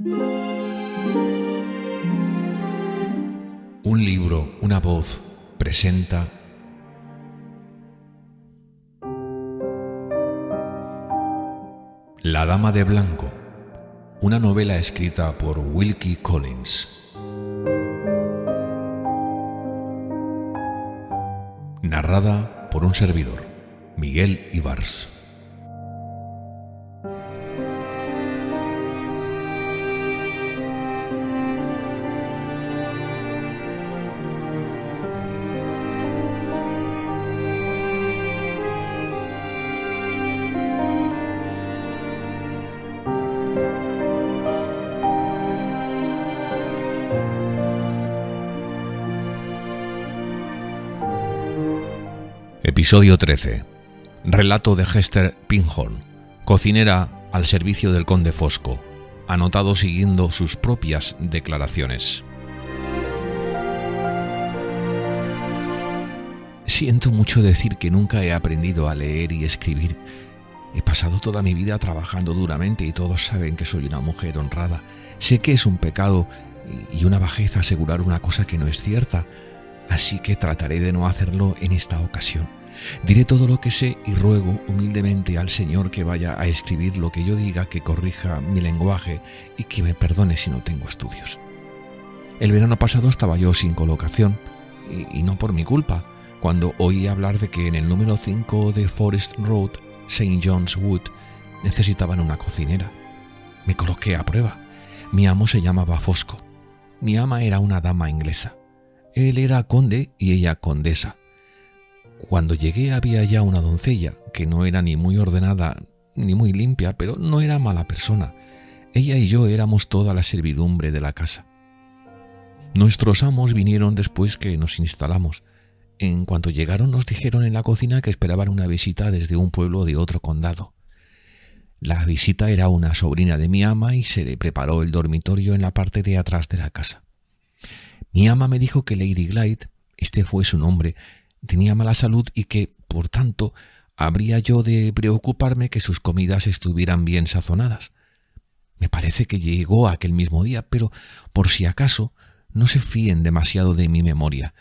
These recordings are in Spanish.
Un libro, una voz, presenta La Dama de Blanco, una novela escrita por Wilkie Collins. Narrada por un servidor, Miguel Ibars. Episodio 13. Relato de Hester Pinhorn, cocinera al servicio del conde Fosco, anotado siguiendo sus propias declaraciones. Siento mucho decir que nunca he aprendido a leer y escribir. He pasado toda mi vida trabajando duramente y todos saben que soy una mujer honrada. Sé que es un pecado y una bajeza asegurar una cosa que no es cierta, así que trataré de no hacerlo en esta ocasión. Diré todo lo que sé y ruego humildemente al Señor que vaya a escribir lo que yo diga, que corrija mi lenguaje y que me perdone si no tengo estudios. El verano pasado estaba yo sin colocación, y no por mi culpa, cuando oí hablar de que en el número 5 de Forest Road, St. John's Wood, necesitaban una cocinera. Me coloqué a prueba. Mi amo se llamaba Fosco. Mi ama era una dama inglesa. Él era conde y ella condesa. Cuando llegué había ya una doncella, que no era ni muy ordenada ni muy limpia, pero no era mala persona. Ella y yo éramos toda la servidumbre de la casa. Nuestros amos vinieron después que nos instalamos. En cuanto llegaron nos dijeron en la cocina que esperaban una visita desde un pueblo de otro condado. La visita era una sobrina de mi ama y se le preparó el dormitorio en la parte de atrás de la casa. Mi ama me dijo que Lady Glyde, este fue su nombre, tenía mala salud y que, por tanto, habría yo de preocuparme que sus comidas estuvieran bien sazonadas. Me parece que llegó aquel mismo día, pero por si acaso no se fíen demasiado de mi memoria.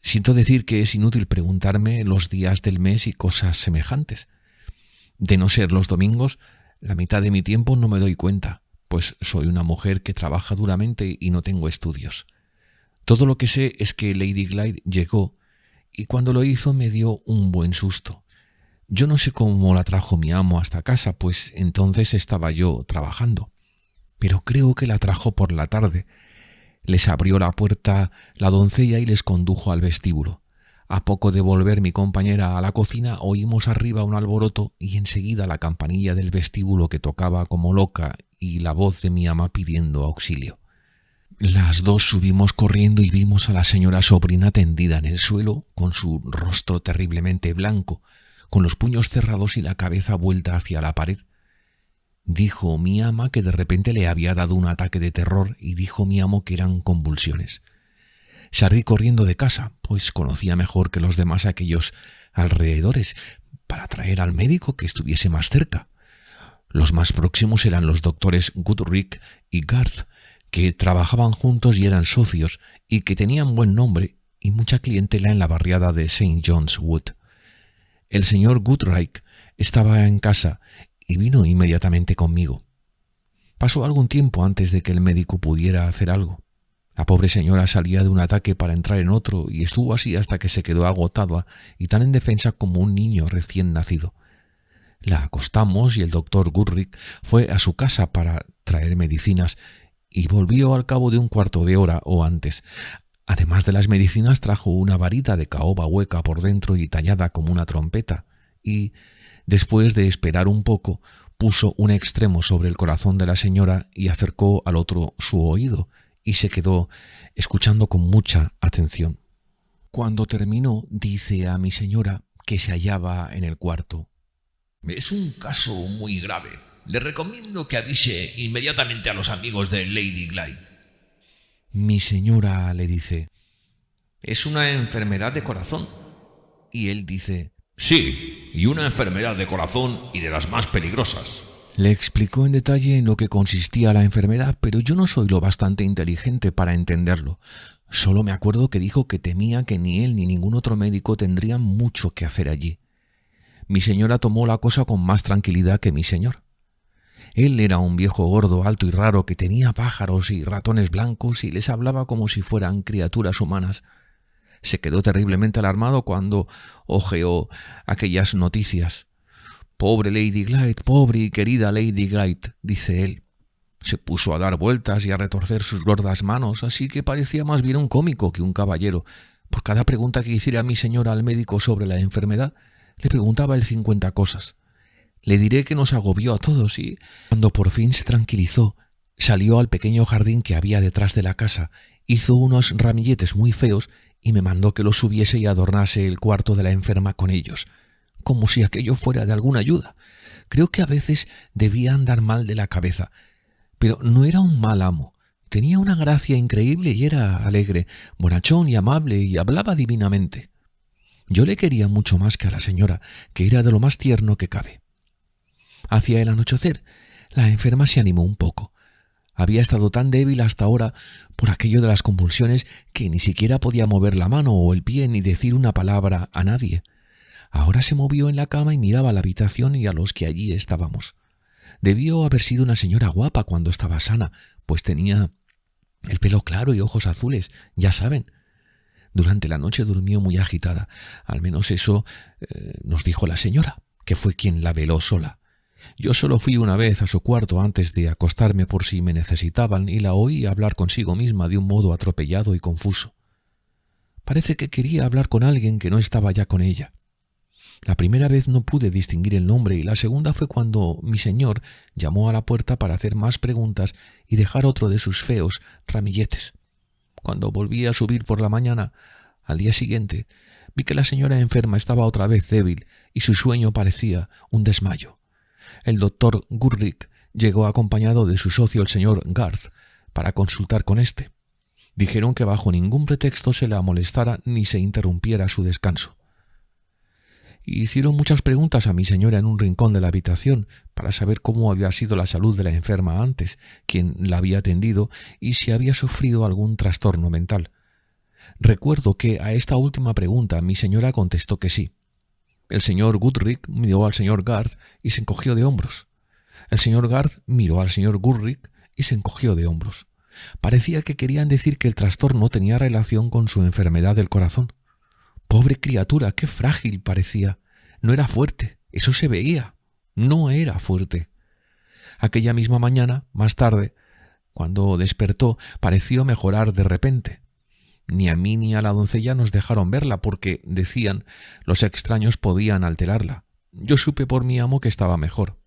Siento decir que es inútil preguntarme los días del mes y cosas semejantes. De no ser los domingos, la mitad de mi tiempo no me doy cuenta, pues soy una mujer que trabaja duramente y no tengo estudios. Todo lo que sé es que Lady Glyde llegó y cuando lo hizo me dio un buen susto. Yo no sé cómo la trajo mi amo hasta casa, pues entonces estaba yo trabajando, pero creo que la trajo por la tarde. Les abrió la puerta la doncella y les condujo al vestíbulo. A poco de volver mi compañera a la cocina oímos arriba un alboroto y enseguida la campanilla del vestíbulo que tocaba como loca y la voz de mi ama pidiendo auxilio. Las dos subimos corriendo y vimos a la señora sobrina tendida en el suelo, con su rostro terriblemente blanco, con los puños cerrados y la cabeza vuelta hacia la pared. Dijo mi ama que de repente le había dado un ataque de terror y dijo mi amo que eran convulsiones. Salí corriendo de casa, pues conocía mejor que los demás aquellos alrededores, para traer al médico que estuviese más cerca. Los más próximos eran los doctores Goodrich y Garth, que trabajaban juntos y eran socios, y que tenían buen nombre y mucha clientela en la barriada de St. John's Wood. El señor Goodrich estaba en casa y vino inmediatamente conmigo. Pasó algún tiempo antes de que el médico pudiera hacer algo. La pobre señora salía de un ataque para entrar en otro y estuvo así hasta que se quedó agotada y tan indefensa como un niño recién nacido. La acostamos y el doctor Goodrich fue a su casa para traer medicinas y volvió al cabo de un cuarto de hora o antes. Además de las medicinas trajo una varita de caoba hueca por dentro y tallada como una trompeta y, después de esperar un poco, puso un extremo sobre el corazón de la señora y acercó al otro su oído y se quedó escuchando con mucha atención. Cuando terminó, dice a mi señora que se hallaba en el cuarto: «Es un caso muy grave. Le recomiendo que avise inmediatamente a los amigos de Lady Glyde». Mi señora le dice: «Es una enfermedad de corazón». Y él dice: «Sí, y una enfermedad de corazón y de las más peligrosas. Le explicó en detalle en lo que consistía la enfermedad, pero yo no soy lo bastante inteligente para entenderlo. Solo me acuerdo que dijo que temía que ni él ni ningún otro médico tendrían mucho que hacer allí. Mi señora tomó la cosa con más tranquilidad que mi señor. Él era un viejo gordo, alto y raro, que tenía pájaros y ratones blancos y les hablaba como si fueran criaturas humanas. Se quedó terriblemente alarmado cuando hojeó aquellas noticias. «Pobre Lady Glyde, pobre y querida Lady Glyde», dice él. Se puso a dar vueltas y a retorcer sus gordas manos, así que parecía más bien un cómico que un caballero. Por cada pregunta que hiciera mi señora al médico sobre la enfermedad, le preguntaba él 50 cosas. Le diré que nos agobió a todos y, cuando por fin se tranquilizó, salió al pequeño jardín que había detrás de la casa, hizo unos ramilletes muy feos y me mandó que los subiese y adornase el cuarto de la enferma con ellos, como si aquello fuera de alguna ayuda. Creo que a veces debía andar mal de la cabeza, pero no era un mal amo. Tenía una gracia increíble y era alegre, bonachón y amable y hablaba divinamente. Yo le quería mucho más que a la señora, que era de lo más tierno que cabe. Hacia el anochecer, la enferma se animó un poco. Había estado tan débil hasta ahora por aquello de las convulsiones que ni siquiera podía mover la mano o el pie ni decir una palabra a nadie. Ahora se movió en la cama y miraba a la habitación y a los que allí estábamos. Debió haber sido una señora guapa cuando estaba sana, pues tenía el pelo claro y ojos azules, ya saben. Durante la noche durmió muy agitada, al menos eso nos dijo la señora, que fue quien la veló sola. Yo solo fui una vez a su cuarto antes de acostarme por si me necesitaban y la oí hablar consigo misma de un modo atropellado y confuso. Parece que quería hablar con alguien que no estaba ya con ella. La primera vez no pude distinguir el nombre y la segunda fue cuando mi señor llamó a la puerta para hacer más preguntas y dejar otro de sus feos ramilletes. Cuando volví a subir por la mañana, al día siguiente, vi que la señora enferma estaba otra vez débil y su sueño parecía un desmayo. El doctor Goodrich llegó acompañado de su socio el señor Garth para consultar con éste. Dijeron que bajo ningún pretexto se la molestara ni se interrumpiera su descanso. Hicieron muchas preguntas a mi señora en un rincón de la habitación para saber cómo había sido la salud de la enferma antes, quién la había atendido y si había sufrido algún trastorno mental. Recuerdo que a esta última pregunta mi señora contestó que sí. El señor Goodrich miró al señor Garth y se encogió de hombros. El señor Garth miró al señor Goodrich y se encogió de hombros. Parecía que querían decir que el trastorno tenía relación con su enfermedad del corazón. Pobre criatura, qué frágil parecía. No era fuerte, eso se veía. No era fuerte. Aquella misma mañana, más tarde, cuando despertó, pareció mejorar de repente. Ni a mí ni a la doncella nos dejaron verla porque, decían, los extraños podían alterarla. Yo supe por mi amo que estaba mejor.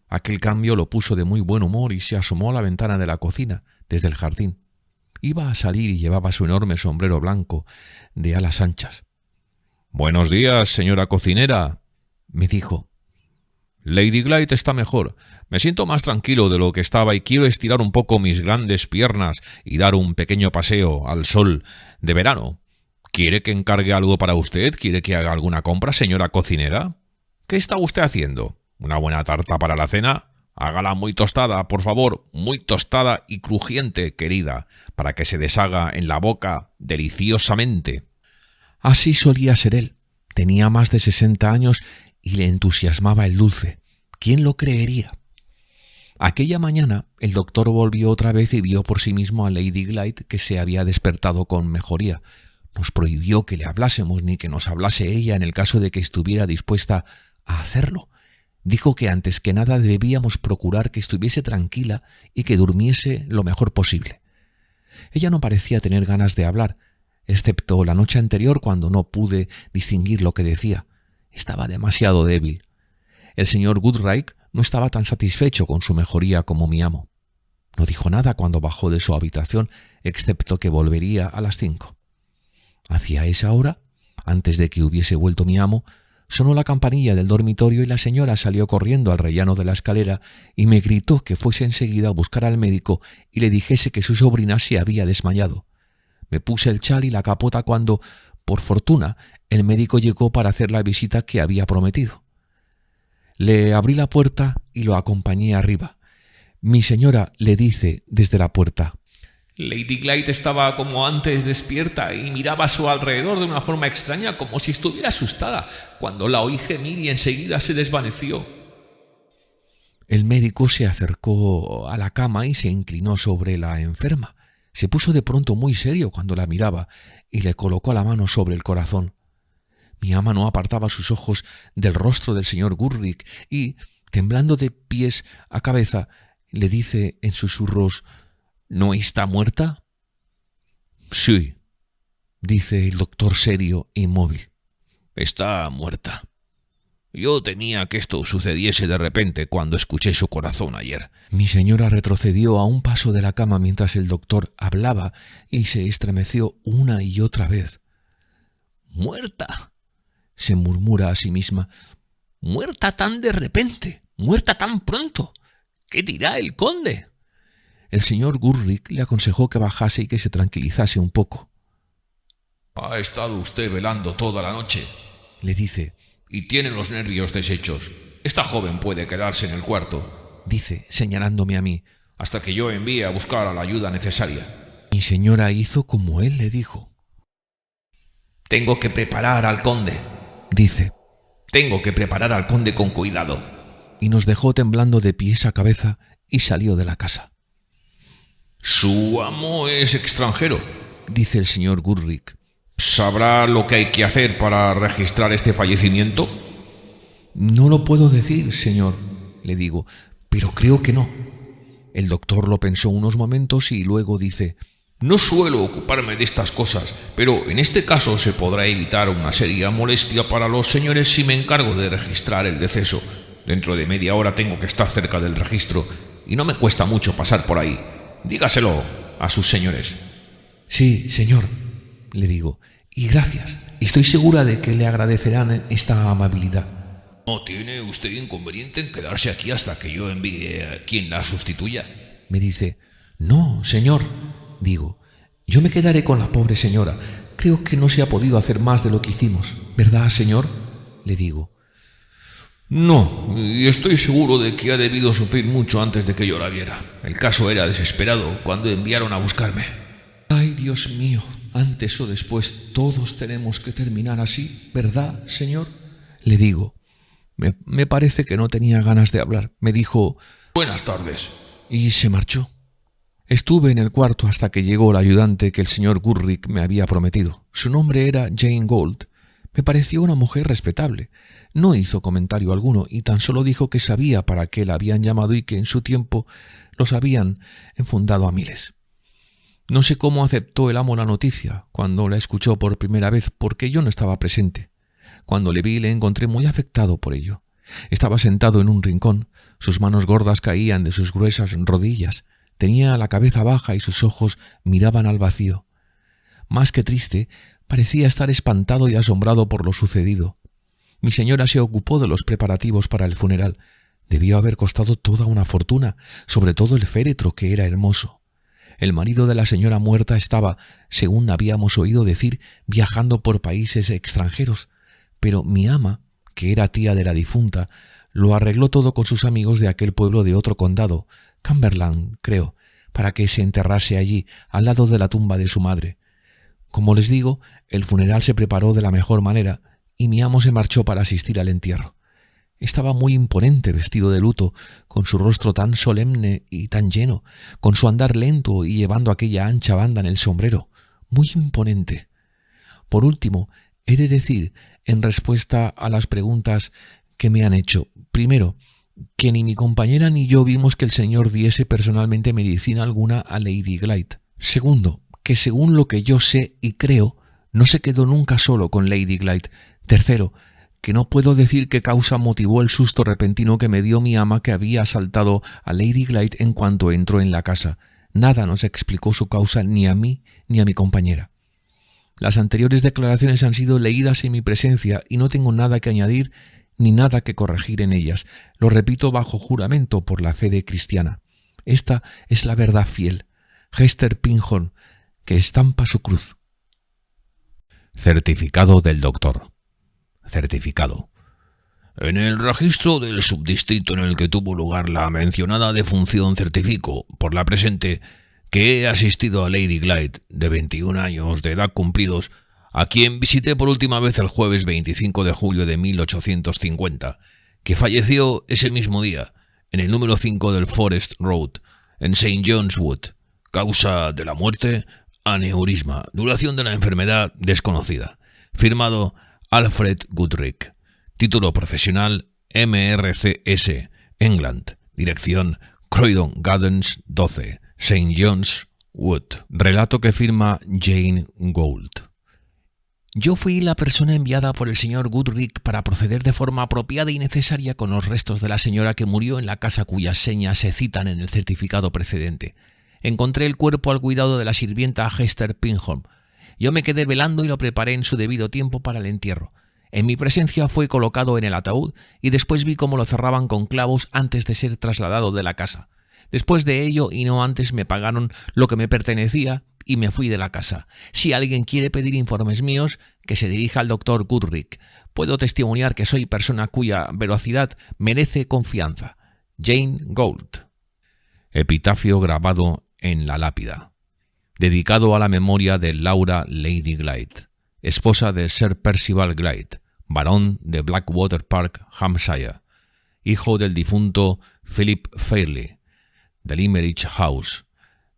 Aquel cambio lo puso de muy buen humor y se asomó a la ventana de la cocina, desde el jardín. Iba a salir y llevaba su enorme sombrero blanco de alas anchas. «Buenos días, señora cocinera», me dijo. «Lady Glyde está mejor. Me siento más tranquilo de lo que estaba y quiero estirar un poco mis grandes piernas y dar un pequeño paseo al sol de verano. ¿Quiere que encargue algo para usted? ¿Quiere que haga alguna compra, señora cocinera? ¿Qué está usted haciendo? ¿Una buena tarta para la cena? Hágala muy tostada, por favor, muy tostada y crujiente, querida, para que se deshaga en la boca deliciosamente». Así solía ser él. Tenía más de 60 años y le entusiasmaba el dulce. ¿Quién lo creería? Aquella mañana el doctor volvió otra vez y vio por sí mismo a Lady Glyde, que se había despertado con mejoría. Nos prohibió que le hablásemos ni que nos hablase ella en el caso de que estuviera dispuesta a hacerlo. Dijo que antes que nada debíamos procurar que estuviese tranquila y que durmiese lo mejor posible. Ella no parecía tener ganas de hablar, excepto la noche anterior cuando no pude distinguir lo que decía. Estaba demasiado débil. El señor Goodrich no estaba tan satisfecho con su mejoría como mi amo. No dijo nada cuando bajó de su habitación, excepto que volvería a las 5. Hacia esa hora, antes de que hubiese vuelto mi amo, sonó la campanilla del dormitorio y la señora salió corriendo al rellano de la escalera y me gritó que fuese enseguida a buscar al médico y le dijese que su sobrina se había desmayado. Me puse el chal y la capota cuando, por fortuna, el médico llegó para hacer la visita que había prometido. Le abrí la puerta y lo acompañé arriba. Mi señora le dice desde la puerta: Lady Glyde estaba como antes despierta y miraba a su alrededor de una forma extraña, como si estuviera asustada. Cuando la oí gemir y enseguida se desvaneció. El médico se acercó a la cama y se inclinó sobre la enferma. Se puso de pronto muy serio cuando la miraba y le colocó la mano sobre el corazón. Mi ama no apartaba sus ojos del rostro del señor Gurrick y, temblando de pies a cabeza, le dice en susurros: ¿No está muerta? Sí, dice el doctor serio e inmóvil. Está muerta. Yo temía que esto sucediese de repente cuando escuché su corazón ayer. Mi señora retrocedió a un paso de la cama mientras el doctor hablaba y se estremeció una y otra vez. ¡Muerta!, se murmura a sí misma. ¡Muerta tan de repente! ¡Muerta tan pronto! ¿Qué dirá el conde? El señor Gurrick le aconsejó que bajase y que se tranquilizase un poco. Ha estado usted velando toda la noche, le dice, y tiene los nervios deshechos. Esta joven puede quedarse en el cuarto, dice, señalándome a mí, hasta que yo envíe a buscar a la ayuda necesaria. Mi señora hizo como él le dijo. Tengo que preparar al conde, dice. Tengo que preparar al conde con cuidado. Y nos dejó temblando de pies a cabeza y salió de la casa. Su amo es extranjero, dice el señor Gurrick. ¿Sabrá lo que hay que hacer para registrar este fallecimiento? No lo puedo decir, señor, le digo, pero creo que no. El doctor lo pensó unos momentos y luego dice: No suelo ocuparme de estas cosas, pero en este caso se podrá evitar una seria molestia para los señores si me encargo de registrar el deceso. Dentro de media hora tengo que estar cerca del registro y no me cuesta mucho pasar por ahí. Dígaselo a sus señores. Sí, señor, le digo, y gracias. Estoy segura de que le agradecerán esta amabilidad. ¿No tiene usted inconveniente en quedarse aquí hasta que yo envíe a quien la sustituya? Me dice. No, señor, digo, yo me quedaré con la pobre señora. Creo que no se ha podido hacer más de lo que hicimos, ¿verdad, señor? Le digo. No, y estoy seguro de que ha debido sufrir mucho antes de que yo la viera. El caso era desesperado cuando enviaron a buscarme. Ay, Dios mío, antes o después todos tenemos que terminar así, ¿verdad, señor? Le digo. Me parece que no tenía ganas de hablar. Me dijo: Buenas tardes. Y se marchó. Estuve en el cuarto hasta que llegó el ayudante que el señor Gurrick me había prometido. Su nombre era Jane Gould. Me pareció una mujer respetable. No hizo comentario alguno y tan solo dijo que sabía para qué la habían llamado y que en su tiempo los habían enfundado a miles. No sé cómo aceptó el amo la noticia cuando la escuchó por primera vez, porque yo no estaba presente. Cuando le vi le encontré muy afectado por ello. Estaba sentado en un rincón, sus manos gordas caían de sus gruesas rodillas, tenía la cabeza baja y sus ojos miraban al vacío. Más que triste, parecía estar espantado y asombrado por lo sucedido. Mi señora se ocupó de los preparativos para el funeral. Debió haber costado toda una fortuna, sobre todo el féretro, que era hermoso. El marido de la señora muerta estaba, según habíamos oído decir, viajando por países extranjeros, pero mi ama, que era tía de la difunta, lo arregló todo con sus amigos de aquel pueblo de otro condado, Cumberland, creo, para que se enterrase allí, al lado de la tumba de su madre. Como les digo, el funeral se preparó de la mejor manera y mi amo se marchó para asistir al entierro. Estaba muy imponente, vestido de luto, con su rostro tan solemne y tan lleno, con su andar lento y llevando aquella ancha banda en el sombrero. Muy imponente. Por último, he de decir, en respuesta a las preguntas que me han hecho, primero, que ni mi compañera ni yo vimos que el señor diese personalmente medicina alguna a Lady Glyde. Segundo, que según lo que yo sé y creo, no se quedó nunca solo con Lady Glyde. Tercero, que no puedo decir qué causa motivó el susto repentino que me dio mi ama, que había asaltado a Lady Glyde en cuanto entró en la casa. Nada nos explicó su causa ni a mí ni a mi compañera. Las anteriores declaraciones han sido leídas en mi presencia y no tengo nada que añadir ni nada que corregir en ellas. Lo repito bajo juramento por la fe de cristiana. Esta es la verdad fiel. Hester Pinhorn, que estampa su cruz. Certificado del doctor. Certificado. En el registro del subdistrito en el que tuvo lugar la mencionada defunción certifico, por la presente, que he asistido a Lady Glyde, de 21 años de edad cumplidos, a quien visité por última vez el jueves 25 de julio de 1850, que falleció ese mismo día, en el número 5 del Forest Road, en St. John's Wood. Causa de la muerte, aneurisma. Duración de la enfermedad, desconocida. Firmado Alfred Goodrich. Título profesional, MRCS, England. Dirección, Croydon Gardens 12, St. John's Wood. Relato que firma Jane Gould. Yo fui la persona enviada por el señor Goodrich para proceder de forma apropiada y necesaria con los restos de la señora que murió en la casa cuyas señas se citan en el certificado precedente. Encontré el cuerpo al cuidado de la sirvienta Hester Pinholm. Yo me quedé velando y lo preparé en su debido tiempo para el entierro. En mi presencia fue colocado en el ataúd y después vi cómo lo cerraban con clavos antes de ser trasladado de la casa. Después de ello y no antes me pagaron lo que me pertenecía y me fui de la casa. Si alguien quiere pedir informes míos, que se dirija al doctor Goodrich. Puedo testimoniar que soy persona cuya veracidad merece confianza. Jane Gould. Epitafio grabado en la lápida. Dedicado a la memoria de Laura Lady Glyde, esposa de Sir Percival Glyde, barón de Blackwater Park, Hampshire, hijo del difunto Philip Fairley, de Limerick House,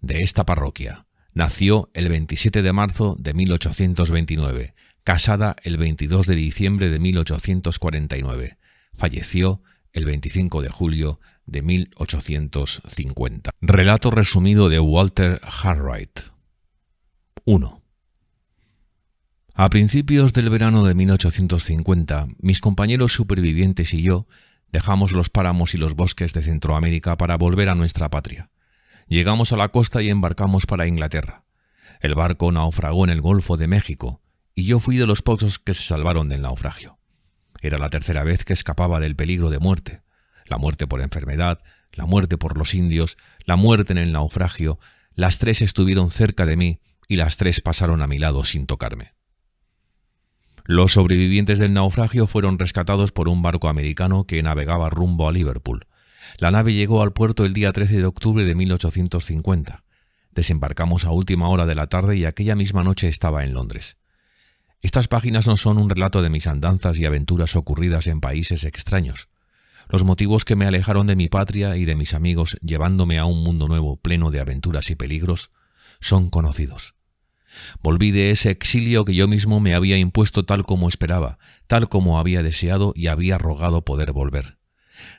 de esta parroquia. Nació el 27 de marzo de 1829, casada el 22 de diciembre de 1849. Falleció el 25 de julio de 1850. Relato resumido de Walter Harright. 1. A principios del verano de 1850, mis compañeros supervivientes y yo dejamos los páramos y los bosques de Centroamérica para volver a nuestra patria. Llegamos a la costa y embarcamos para Inglaterra. El barco naufragó en el Golfo de México y yo fui de los pocos que se salvaron del naufragio. Era la tercera vez que escapaba del peligro de muerte. La muerte por enfermedad, la muerte por los indios, la muerte en el naufragio. Las tres estuvieron cerca de mí y las tres pasaron a mi lado sin tocarme. Los sobrevivientes del naufragio fueron rescatados por un barco americano que navegaba rumbo a Liverpool. La nave llegó al puerto el día 13 de octubre de 1850. Desembarcamos a última hora de la tarde y aquella misma noche estaba en Londres. Estas páginas no son un relato de mis andanzas y aventuras ocurridas en países extraños. Los motivos que me alejaron de mi patria y de mis amigos, llevándome a un mundo nuevo pleno de aventuras y peligros, son conocidos. Volví de ese exilio que yo mismo me había impuesto tal como esperaba, tal como había deseado y había rogado poder volver.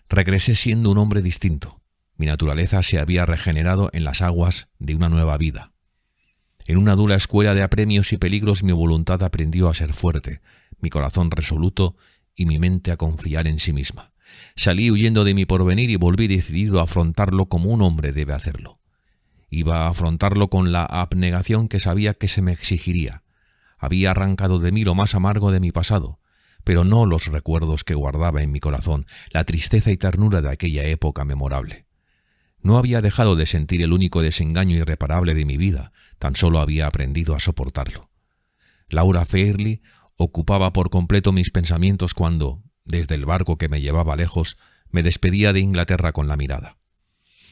Regresé siendo un hombre distinto. Mi naturaleza se había regenerado en las aguas de una nueva vida. En una dura escuela de apremios y peligros mi voluntad aprendió a ser fuerte, mi corazón resoluto y mi mente a confiar en sí misma. Salí huyendo de mi porvenir y volví decidido a afrontarlo como un hombre debe hacerlo. Iba a afrontarlo con la abnegación que sabía que se me exigiría. Había arrancado de mí lo más amargo de mi pasado, pero no los recuerdos que guardaba en mi corazón, la tristeza y ternura de aquella época memorable. No había dejado de sentir el único desengaño irreparable de mi vida, tan solo había aprendido a soportarlo. Laura Fairley ocupaba por completo mis pensamientos cuando, desde el barco que me llevaba lejos, me despedía de Inglaterra con la mirada.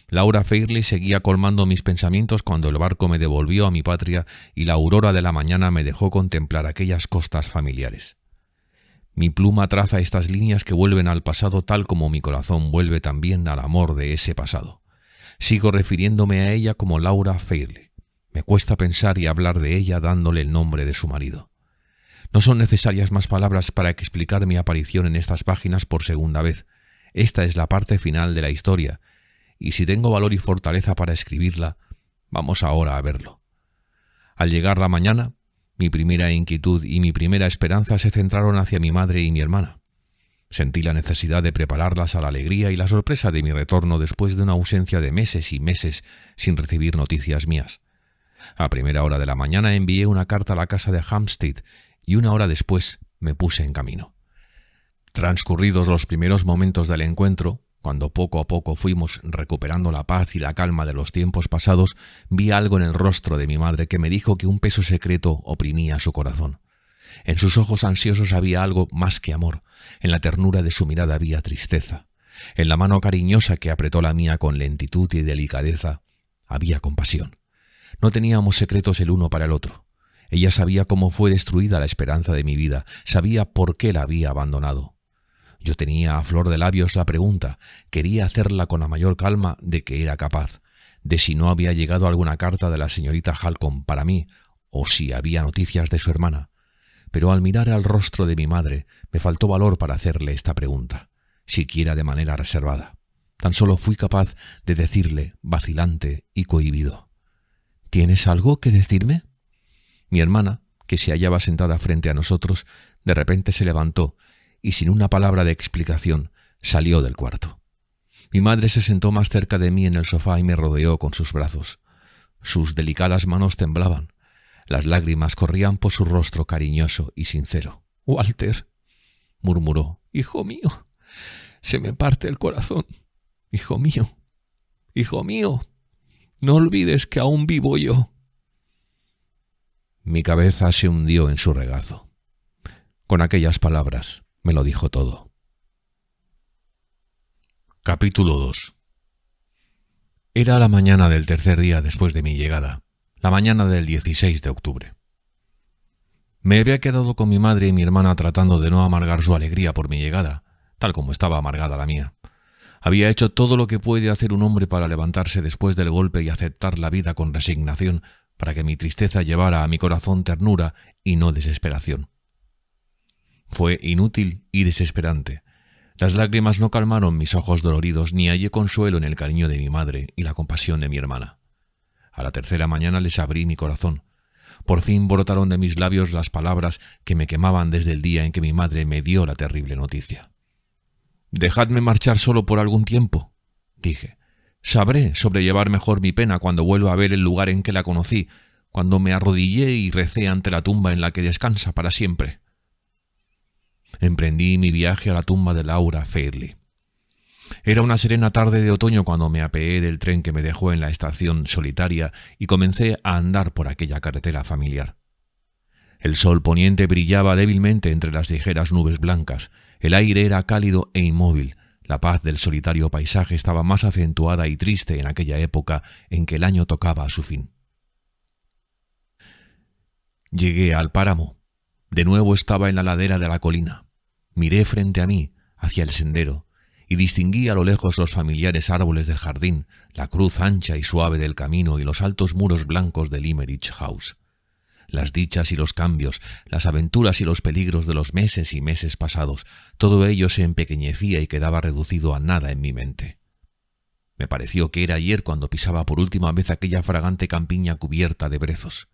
Laura Fairley seguía colmando mis pensamientos cuando el barco me devolvió a mi patria y la aurora de la mañana me dejó contemplar aquellas costas familiares. Mi pluma traza estas líneas que vuelven al pasado tal como mi corazón vuelve también al amor de ese pasado. Sigo refiriéndome a ella como Laura Fairley. Me cuesta pensar y hablar de ella dándole el nombre de su marido. No son necesarias más palabras para explicar mi aparición en estas páginas por segunda vez. Esta es la parte final de la historia, y si tengo valor y fortaleza para escribirla, vamos ahora a verlo. Al llegar la mañana, mi primera inquietud y mi primera esperanza se centraron hacia mi madre y mi hermana. Sentí la necesidad de prepararlas a la alegría y la sorpresa de mi retorno después de una ausencia de meses y meses sin recibir noticias mías. A primera hora de la mañana envié una carta a la casa de Hampstead y una hora después me puse en camino. Transcurridos los primeros momentos del encuentro, cuando poco a poco fuimos recuperando la paz y la calma de los tiempos pasados, vi algo en el rostro de mi madre que me dijo que un peso secreto oprimía su corazón. En sus ojos ansiosos había algo más que amor, En la ternura de su mirada había tristeza. En la mano cariñosa que apretó la mía con lentitud y delicadeza había compasión. No teníamos secretos el uno para el otro. Ella sabía cómo fue destruida la esperanza de mi vida, sabía por qué la había abandonado. Yo tenía a flor de labios la pregunta, quería hacerla con la mayor calma de que era capaz, de si no había llegado alguna carta de la señorita Halcombe para mí, o si había noticias de su hermana. Pero al mirar al rostro de mi madre, me faltó valor para hacerle esta pregunta, siquiera de manera reservada. Tan solo fui capaz de decirle, vacilante y cohibido: ¿Tienes algo que decirme? Mi hermana, que se hallaba sentada frente a nosotros, de repente se levantó y sin una palabra de explicación salió del cuarto. Mi madre se sentó más cerca de mí en el sofá y me rodeó con sus brazos. Sus delicadas manos temblaban. Las lágrimas corrían por su rostro cariñoso y sincero. «Walter», murmuró, «hijo mío, se me parte el corazón. Hijo mío, no olvides que aún vivo yo». Mi cabeza se hundió en su regazo. Con aquellas palabras me lo dijo todo. Capítulo 2. Era la mañana del tercer día después de mi llegada, la mañana del 16 de octubre. Me había quedado con mi madre y mi hermana tratando de no amargar su alegría por mi llegada, tal como estaba amargada la mía. Había hecho todo lo que puede hacer un hombre para levantarse después del golpe y aceptar la vida con resignación, para que mi tristeza llevara a mi corazón ternura y no desesperación. Fue inútil y desesperante. Las lágrimas no calmaron mis ojos doloridos ni hallé consuelo en el cariño de mi madre y la compasión de mi hermana. A la tercera mañana les abrí mi corazón. Por fin brotaron de mis labios las palabras que me quemaban desde el día en que mi madre me dio la terrible noticia. «Dejadme marchar solo por algún tiempo», dije. «Sabré sobrellevar mejor mi pena cuando vuelva a ver el lugar en que la conocí, cuando me arrodillé y recé ante la tumba en la que descansa para siempre». Emprendí mi viaje a la tumba de Laura Fairley. Era una serena tarde de otoño cuando me apeé del tren que me dejó en la estación solitaria y comencé a andar por aquella carretera familiar. El sol poniente brillaba débilmente entre las ligeras nubes blancas, el aire era cálido e inmóvil, la paz del solitario paisaje estaba más acentuada y triste en aquella época en que el año tocaba a su fin. Llegué al páramo. De nuevo estaba en la ladera de la colina. Miré frente a mí, hacia el sendero, y distinguí a lo lejos los familiares árboles del jardín, la cruz ancha y suave del camino y los altos muros blancos de Limeridge House. Las dichas y los cambios, las aventuras y los peligros de los meses y meses pasados, todo ello se empequeñecía y quedaba reducido a nada en mi mente. Me pareció que era ayer cuando pisaba por última vez aquella fragante campiña cubierta de brezos.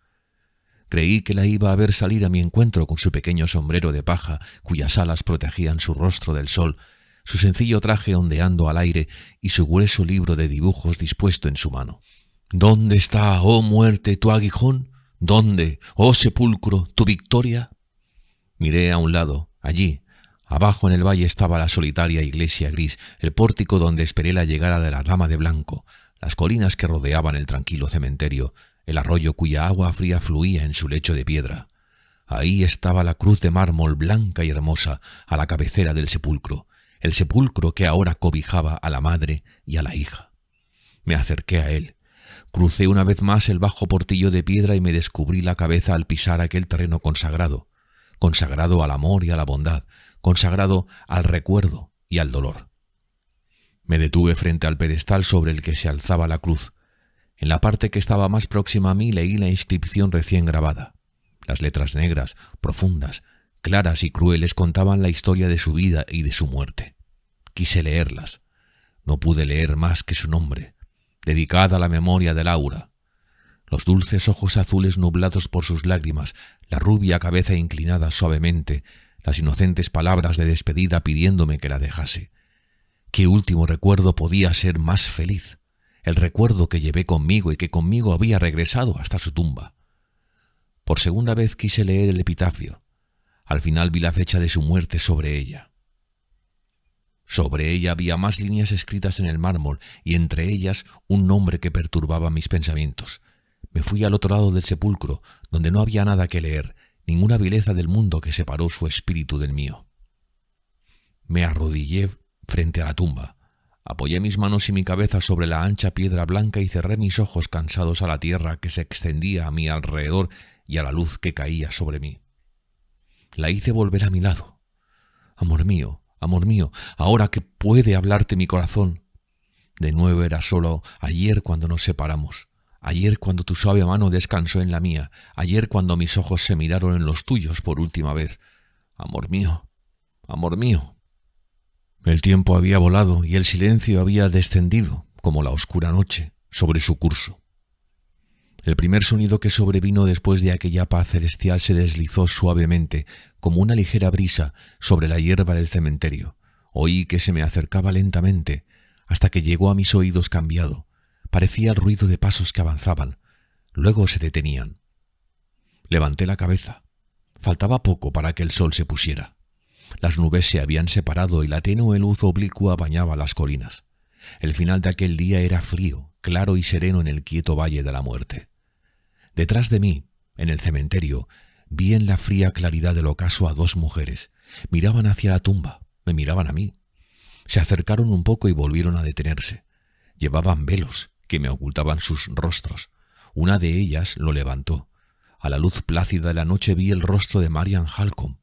Creí que la iba a ver salir a mi encuentro con su pequeño sombrero de paja, cuyas alas protegían su rostro del sol, su sencillo traje ondeando al aire y su grueso libro de dibujos dispuesto en su mano. ¿Dónde está, oh muerte, tu aguijón? ¿Dónde, oh sepulcro, tu victoria? Miré a un lado, allí, abajo en el valle estaba la solitaria iglesia gris, el pórtico donde esperé la llegada de la dama de blanco, las colinas que rodeaban el tranquilo cementerio, el arroyo cuya agua fría fluía en su lecho de piedra. Ahí estaba la cruz de mármol blanca y hermosa a la cabecera del sepulcro, el sepulcro que ahora cobijaba a la madre y a la hija. Me acerqué a él. Crucé una vez más el bajo portillo de piedra y me descubrí la cabeza al pisar aquel terreno consagrado, consagrado al amor y a la bondad, consagrado al recuerdo y al dolor. Me detuve frente al pedestal sobre el que se alzaba la cruz. En la parte que estaba más próxima a mí leí la inscripción recién grabada. Las letras negras, profundas, claras y crueles contaban la historia de su vida y de su muerte. Quise leerlas. No pude leer más que su nombre, dedicada a la memoria de Laura. Los dulces ojos azules nublados por sus lágrimas, la rubia cabeza inclinada suavemente, las inocentes palabras de despedida pidiéndome que la dejase. ¿Qué último recuerdo podía ser más feliz? El recuerdo que llevé conmigo y que conmigo había regresado hasta su tumba. Por segunda vez quise leer el epitafio. Al final vi la fecha de su muerte sobre ella. Sobre ella había más líneas escritas en el mármol y entre ellas un nombre que perturbaba mis pensamientos. Me fui al otro lado del sepulcro, donde no había nada que leer, ninguna vileza del mundo que separó su espíritu del mío. Me arrodillé frente a la tumba. Apoyé mis manos y mi cabeza sobre la ancha piedra blanca y cerré mis ojos cansados a la tierra que se extendía a mi alrededor y a la luz que caía sobre mí. La hice volver a mi lado. Amor mío, ahora que puede hablarte mi corazón. De nuevo era solo ayer cuando nos separamos, ayer cuando tu suave mano descansó en la mía, ayer cuando mis ojos se miraron en los tuyos por última vez. Amor mío, amor mío. El tiempo había volado y el silencio había descendido, como la oscura noche, sobre su curso. El primer sonido que sobrevino después de aquella paz celestial se deslizó suavemente, como una ligera brisa, sobre la hierba del cementerio. Oí que se me acercaba lentamente, hasta que llegó a mis oídos cambiado. Parecía el ruido de pasos que avanzaban. Luego se detenían. Levanté la cabeza. Faltaba poco para que el sol se pusiera. Las nubes se habían separado y la tenue luz oblicua bañaba las colinas. El final de aquel día era frío, claro y sereno en el quieto valle de la muerte. Detrás de mí, en el cementerio, vi en la fría claridad del ocaso a dos mujeres. Miraban hacia la tumba, me miraban a mí. Se acercaron un poco y volvieron a detenerse. Llevaban velos que me ocultaban sus rostros. Una de ellas lo levantó. A la luz plácida de la noche vi el rostro de Marian Halcombe.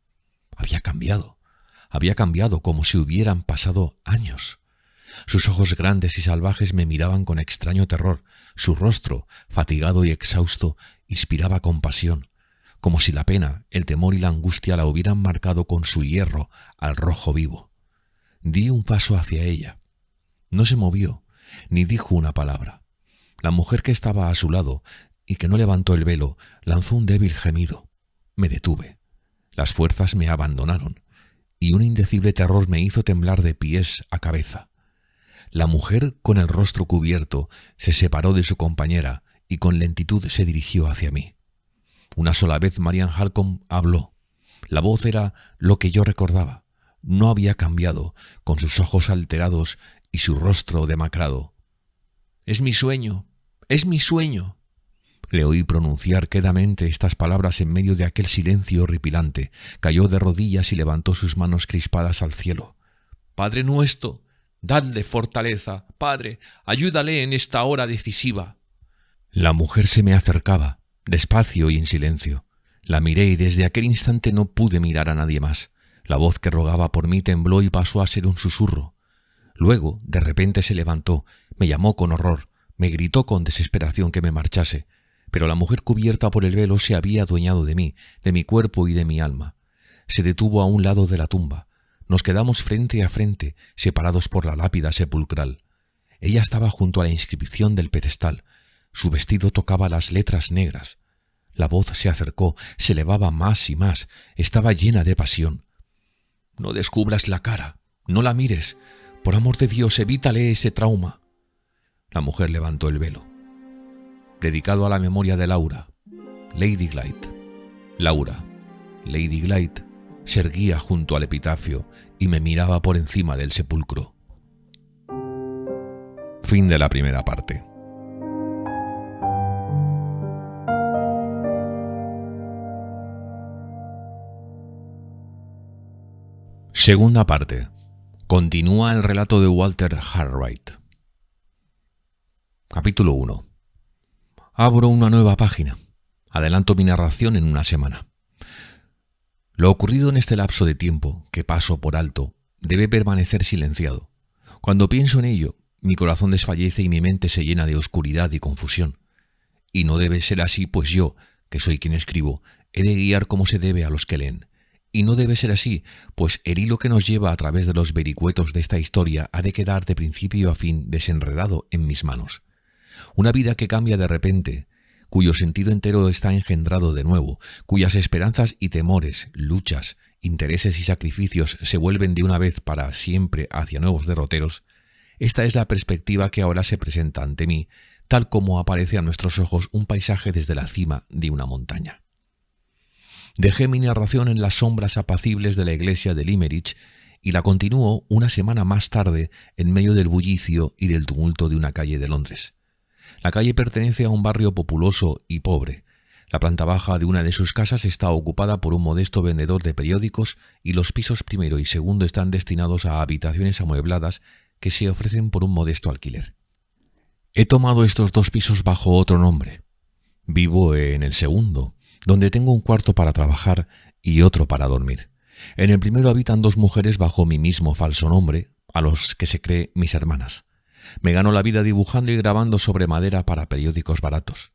Había cambiado como si hubieran pasado años. Sus ojos grandes y salvajes me miraban con extraño terror. Su rostro, fatigado y exhausto, inspiraba compasión, como si la pena, el temor y la angustia la hubieran marcado con su hierro al rojo vivo. Di un paso hacia ella. No se movió, ni dijo una palabra. La mujer que estaba a su lado y que no levantó el velo lanzó un débil gemido. Me detuve. Las fuerzas me abandonaron y un indecible terror me hizo temblar de pies a cabeza. La mujer, con el rostro cubierto, se separó de su compañera y con lentitud se dirigió hacia mí. Una sola vez Marian Halcombe habló. La voz era lo que yo recordaba. No había cambiado, con sus ojos alterados y su rostro demacrado. «Es mi sueño, es mi sueño». Le oí pronunciar quedamente estas palabras en medio de aquel silencio horripilante. Cayó de rodillas y levantó sus manos crispadas al cielo. «Padre nuestro, dadle fortaleza. Padre, ayúdale en esta hora decisiva». La mujer se me acercaba, despacio y en silencio. La miré y desde aquel instante no pude mirar a nadie más. La voz que rogaba por mí tembló y pasó a ser un susurro. Luego, de repente se levantó, me llamó con horror, me gritó con desesperación que me marchase. Pero la mujer cubierta por el velo se había adueñado de mí, de mi cuerpo y de mi alma. Se detuvo a un lado de la tumba. Nos quedamos frente a frente, separados por la lápida sepulcral. Ella estaba junto a la inscripción del pedestal. Su vestido tocaba las letras negras. La voz se acercó, se elevaba más y más. Estaba llena de pasión. «No descubras la cara, no la mires. Por amor de Dios, evítale ese trauma». La mujer levantó el velo. Dedicado a la memoria de Laura, Lady Glyde. Laura, Lady Glyde, se erguía junto al epitafio y me miraba por encima del sepulcro. Fin de la primera parte. Segunda parte. Continúa el relato de Walter Hartwright. Capítulo 1. Abro una nueva página. Adelanto mi narración en una semana. Lo ocurrido en este lapso de tiempo, que paso por alto, debe permanecer silenciado. Cuando pienso en ello, mi corazón desfallece y mi mente se llena de oscuridad y confusión. Y no debe ser así, pues yo, que soy quien escribo, he de guiar como se debe a los que leen. Y no debe ser así, pues el hilo que nos lleva a través de los vericuetos de esta historia ha de quedar de principio a fin desenredado en mis manos. Una vida que cambia de repente, cuyo sentido entero está engendrado de nuevo, cuyas esperanzas y temores, luchas, intereses y sacrificios se vuelven de una vez para siempre hacia nuevos derroteros. Esta es la perspectiva que ahora se presenta ante mí, tal como aparece a nuestros ojos un paisaje desde la cima de una montaña. Dejé mi narración en las sombras apacibles de la iglesia de Limerick y la continúo una semana más tarde en medio del bullicio y del tumulto de una calle de Londres. La calle pertenece a un barrio populoso y pobre. La planta baja de una de sus casas está ocupada por un modesto vendedor de periódicos y los pisos primero y segundo están destinados a habitaciones amuebladas que se ofrecen por un modesto alquiler. He tomado estos 2 pisos bajo otro nombre. Vivo en el segundo, donde tengo un cuarto para trabajar y otro para dormir. En el primero habitan 2 mujeres bajo mi mismo falso nombre, a los que se cree mis hermanas. Me gano la vida dibujando y grabando sobre madera para periódicos baratos.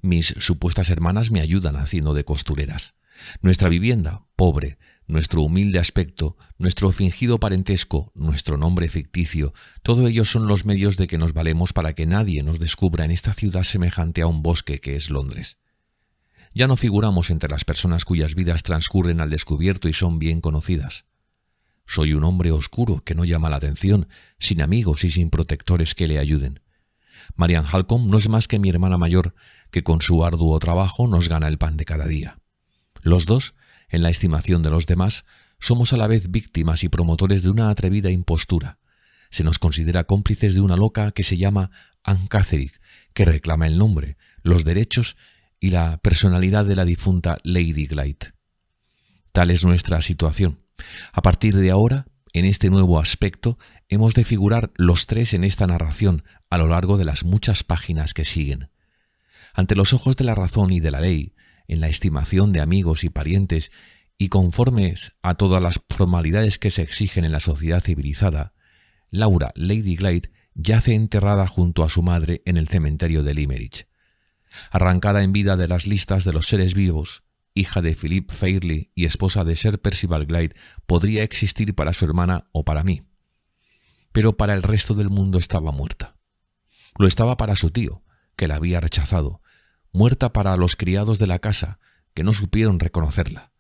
Mis supuestas hermanas me ayudan haciendo de costureras. Nuestra vivienda, pobre, nuestro humilde aspecto, nuestro fingido parentesco, nuestro nombre ficticio, todo ello son los medios de que nos valemos para que nadie nos descubra en esta ciudad semejante a un bosque que es Londres. Ya no figuramos entre las personas cuyas vidas transcurren al descubierto y son bien conocidas. Soy un hombre oscuro que no llama la atención, sin amigos y sin protectores que le ayuden. Marian Halcombe no es más que mi hermana mayor, que con su arduo trabajo nos gana el pan de cada día. Los 2, en la estimación de los demás, somos a la vez víctimas y promotores de una atrevida impostura. Se nos considera cómplices de una loca que se llama Anne Catterick, que reclama el nombre, los derechos y la personalidad de la difunta Lady Glyde. Tal es nuestra situación. A partir de ahora, en este nuevo aspecto, hemos de figurar los 3 en esta narración a lo largo de las muchas páginas que siguen. Ante los ojos de la razón y de la ley, en la estimación de amigos y parientes, y conformes a todas las formalidades que se exigen en la sociedad civilizada, Laura Lady Glyde yace enterrada junto a su madre en el cementerio de Limerick. Arrancada en vida de las listas de los seres vivos, hija de Philip Fairley y esposa de Sir Percival Glyde, podría existir para su hermana o para mí. Pero para el resto del mundo estaba muerta. Lo estaba para su tío, que la había rechazado, muerta para los criados de la casa, que no supieron reconocerla,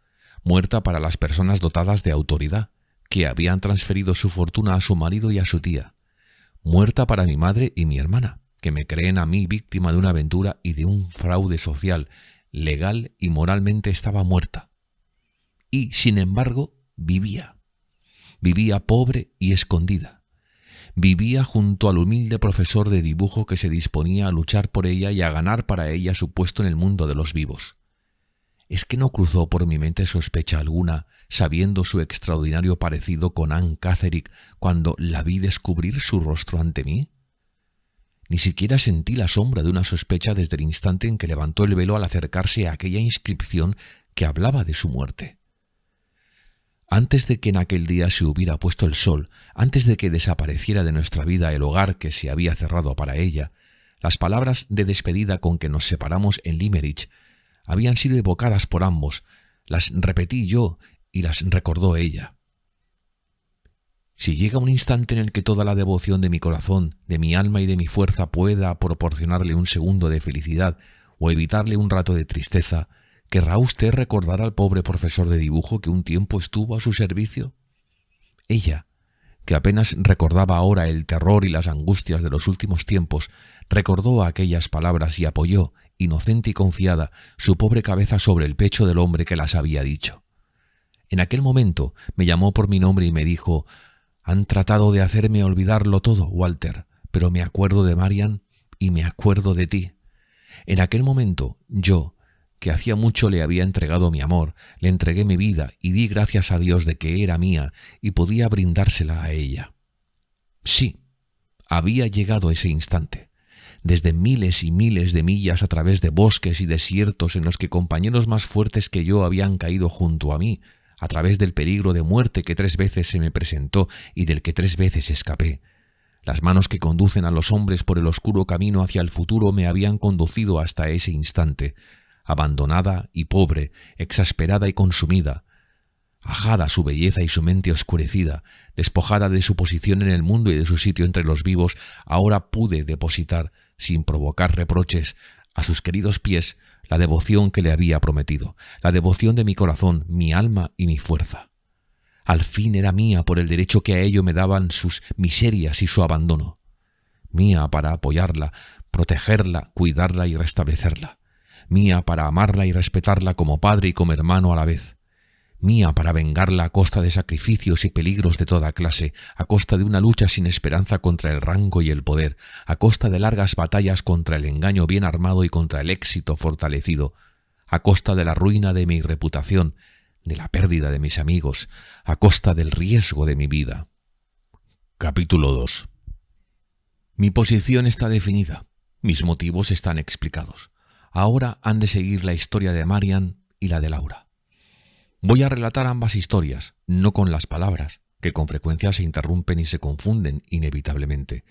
muerta para las personas dotadas de autoridad, que habían transferido su fortuna a su marido y a su tía, muerta para mi madre y mi hermana, que me creen a mí víctima de una aventura y de un fraude social, legal y moralmente estaba muerta. Y, sin embargo, vivía. Vivía pobre y escondida. Vivía junto al humilde profesor de dibujo que se disponía a luchar por ella y a ganar para ella su puesto en el mundo de los vivos. ¿Es que no cruzó por mi mente sospecha alguna, sabiendo su extraordinario parecido con Anne Catterick, cuando la vi descubrir su rostro ante mí? Ni siquiera sentí la sombra de una sospecha desde el instante en que levantó el velo al acercarse a aquella inscripción que hablaba de su muerte. Antes de que en aquel día se hubiera puesto el sol, antes de que desapareciera de nuestra vida el hogar que se había cerrado para ella, las palabras de despedida con que nos separamos en Limerick habían sido evocadas por ambos, las repetí yo y las recordó ella. Si llega un instante en el que toda la devoción de mi corazón, de mi alma y de mi fuerza pueda proporcionarle un segundo de felicidad o evitarle un rato de tristeza, ¿querrá usted recordar al pobre profesor de dibujo que un tiempo estuvo a su servicio? Ella, que apenas recordaba ahora el terror y las angustias de los últimos tiempos, recordó aquellas palabras y apoyó, inocente y confiada, su pobre cabeza sobre el pecho del hombre que las había dicho. En aquel momento me llamó por mi nombre y me dijo: «Han tratado de hacerme olvidarlo todo, Walter, pero me acuerdo de Marian y me acuerdo de ti». En aquel momento yo, que hacía mucho le había entregado mi amor, le entregué mi vida y di gracias a Dios de que era mía y podía brindársela a ella. Sí, había llegado ese instante. Desde miles y miles de millas a través de bosques y desiertos en los que compañeros más fuertes que yo habían caído junto a mí, a través del peligro de muerte que 3 veces se me presentó y del que 3 veces escapé. Las manos que conducen a los hombres por el oscuro camino hacia el futuro me habían conducido hasta ese instante, abandonada y pobre, exasperada y consumida, ajada su belleza y su mente oscurecida, despojada de su posición en el mundo y de su sitio entre los vivos, ahora pude depositar, sin provocar reproches, a sus queridos pies la devoción que le había prometido, la devoción de mi corazón, mi alma y mi fuerza. Al fin era mía por el derecho que a ello me daban sus miserias y su abandono. Mía para apoyarla, protegerla, cuidarla y restablecerla. Mía para amarla y respetarla como padre y como hermano a la vez. Mía para vengarla a costa de sacrificios y peligros de toda clase, a costa de una lucha sin esperanza contra el rango y el poder, a costa de largas batallas contra el engaño bien armado y contra el éxito fortalecido, a costa de la ruina de mi reputación, de la pérdida de mis amigos, a costa del riesgo de mi vida. Capítulo 2. Mi posición está definida, mis motivos están explicados. Ahora han de seguir la historia de Marian y la de Laura. Voy a relatar ambas historias, no con las palabras, que con frecuencia se interrumpen y se confunden inevitablemente,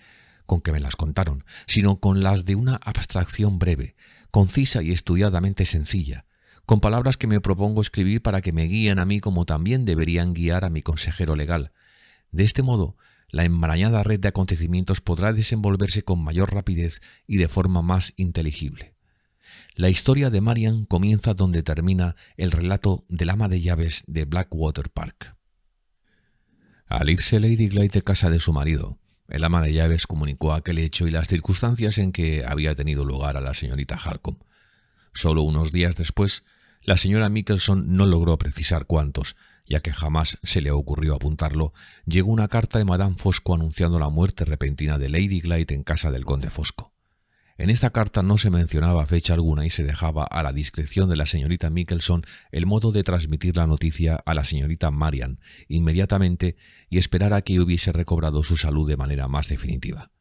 con que me las contaron, sino con las de una abstracción breve, concisa y estudiadamente sencilla, con palabras que me propongo escribir para que me guíen a mí como también deberían guiar a mi consejero legal. De este modo, la enmarañada red de acontecimientos podrá desenvolverse con mayor rapidez y de forma más inteligible. La historia de Marian comienza donde termina el relato del ama de llaves de Blackwater Park. Al irse Lady Glyde de casa de su marido, el ama de llaves comunicó aquel hecho y las circunstancias en que había tenido lugar a la señorita Halcombe. Solo unos días después, la señora Michelson no logró precisar cuántos, ya que jamás se le ocurrió apuntarlo, llegó una carta de Madame Fosco anunciando la muerte repentina de Lady Glyde en casa del conde Fosco. En esta carta no se mencionaba fecha alguna y se dejaba a la discreción de la señorita Michelson el modo de transmitir la noticia a la señorita Marian inmediatamente y esperar a que hubiese recobrado su salud de manera más definitiva.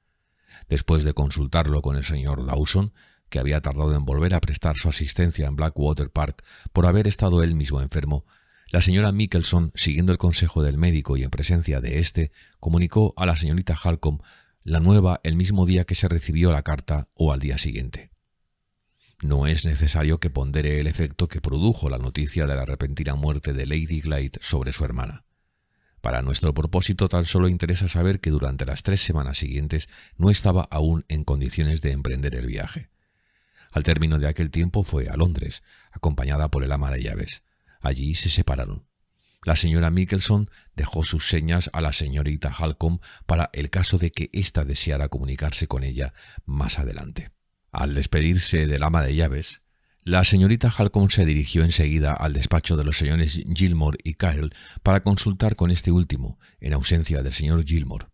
Después de consultarlo con el señor Dawson, que había tardado en volver a prestar su asistencia en Blackwater Park por haber estado él mismo enfermo, la señora Michelson, siguiendo el consejo del médico y en presencia de éste, comunicó a la señorita Halcombe la nueva el mismo día que se recibió la carta o al día siguiente. No es necesario que pondere el efecto que produjo la noticia de la repentina muerte de Lady Glyde sobre su hermana. Para nuestro propósito tan solo interesa saber que durante las 3 semanas siguientes no estaba aún en condiciones de emprender el viaje. Al término de aquel tiempo fue a Londres, acompañada por el ama de llaves. Allí se separaron. La señora Michelson dejó sus señas a la señorita Halcombe para el caso de que ésta deseara comunicarse con ella más adelante. Al despedirse del ama de llaves, la señorita Halcombe se dirigió enseguida al despacho de los señores Gilmore y Kyle para consultar con este último, en ausencia del señor Gilmore.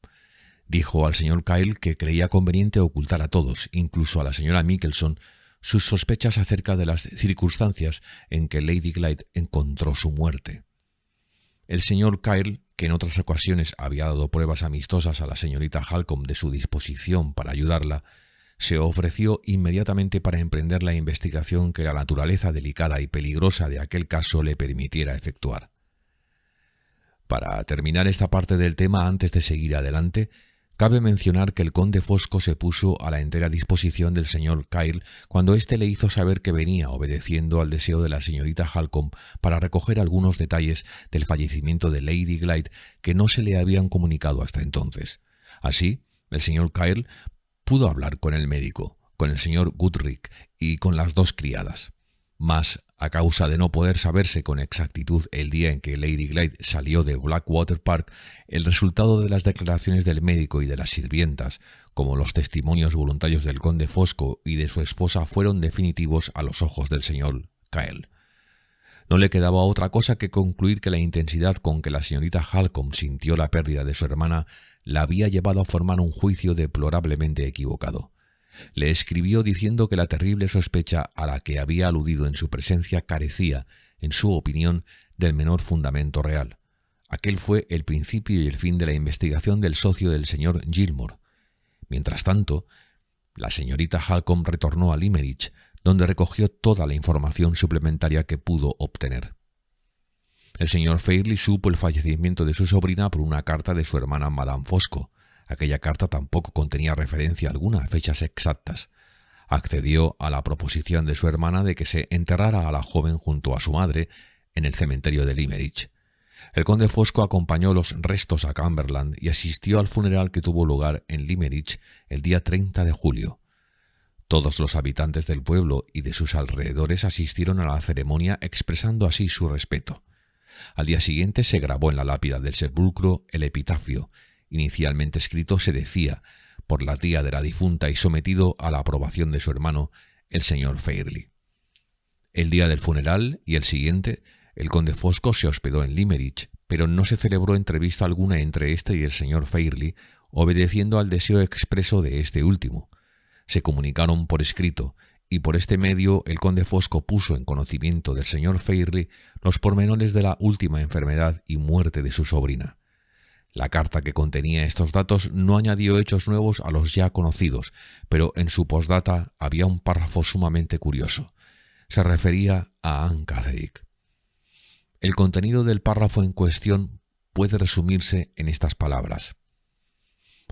Dijo al señor Kyle que creía conveniente ocultar a todos, incluso a la señora Michelson, sus sospechas acerca de las circunstancias en que Lady Glyde encontró su muerte. El señor Kyle, que en otras ocasiones había dado pruebas amistosas a la señorita Halcombe de su disposición para ayudarla, se ofreció inmediatamente para emprender la investigación que la naturaleza delicada y peligrosa de aquel caso le permitiera efectuar. Para terminar esta parte del tema antes de seguir adelante, cabe mencionar que el conde Fosco se puso a la entera disposición del señor Kyle cuando éste le hizo saber que venía obedeciendo al deseo de la señorita Halcombe para recoger algunos detalles del fallecimiento de Lady Glyde que no se le habían comunicado hasta entonces. Así, el señor Kyle pudo hablar con el médico, con el señor Goodrich y con las 2 criadas. Mas, a causa de no poder saberse con exactitud el día en que Lady Glyde salió de Blackwater Park, el resultado de las declaraciones del médico y de las sirvientas, como los testimonios voluntarios del conde Fosco y de su esposa, fueron definitivos a los ojos del señor Kyle. No le quedaba otra cosa que concluir que la intensidad con que la señorita Halcombe sintió la pérdida de su hermana la había llevado a formar un juicio deplorablemente equivocado. Le escribió diciendo que la terrible sospecha a la que había aludido en su presencia carecía, en su opinión, del menor fundamento real. Aquel fue el principio y el fin de la investigación del socio del señor Gilmore. Mientras tanto, la señorita Halcombe retornó a Limerick, donde recogió toda la información suplementaria que pudo obtener. El señor Fairley supo el fallecimiento de su sobrina por una carta de su hermana Madame Fosco. Aquella carta tampoco contenía referencia alguna a fechas exactas. Accedió a la proposición de su hermana de que se enterrara a la joven junto a su madre en el cementerio de Limerick. El conde Fosco acompañó los restos a Cumberland y asistió al funeral que tuvo lugar en Limerick el día 30 de julio. Todos los habitantes del pueblo y de sus alrededores asistieron a la ceremonia expresando así su respeto. Al día siguiente se grabó en la lápida del sepulcro el epitafio. Inicialmente escrito se decía, por la tía de la difunta y sometido a la aprobación de su hermano, el señor Fairley. El día del funeral y el siguiente, el conde Fosco se hospedó en Limerick, pero no se celebró entrevista alguna entre éste y el señor Fairley, obedeciendo al deseo expreso de este último. Se comunicaron por escrito, y por este medio el conde Fosco puso en conocimiento del señor Fairlie los pormenores de la última enfermedad y muerte de su sobrina. La carta que contenía estos datos no añadió hechos nuevos a los ya conocidos, pero en su postdata había un párrafo sumamente curioso. Se refería a Anne Catterick. El contenido del párrafo en cuestión puede resumirse en estas palabras.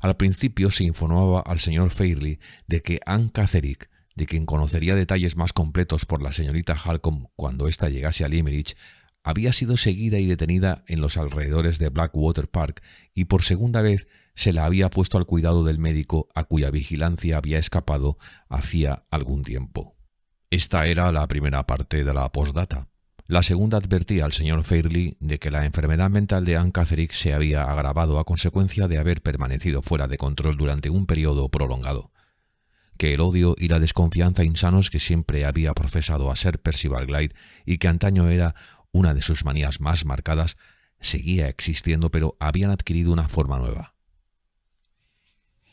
Al principio se informaba al señor Fairlie de que Anne Catterick, de quien conocería detalles más completos por la señorita Halcombe cuando ésta llegase a Limerick, había sido seguida y detenida en los alrededores de Blackwater Park y por segunda vez se la había puesto al cuidado del médico a cuya vigilancia había escapado hacía algún tiempo. Esta era la primera parte de la postdata. La segunda advertía al señor Fairlie de que la enfermedad mental de Anne Catterick se había agravado a consecuencia de haber permanecido fuera de control durante un periodo prolongado, que el odio y la desconfianza insanos que siempre había profesado a Sir Percival Glyde y que antaño era una de sus manías más marcadas, seguía existiendo, pero habían adquirido una forma nueva.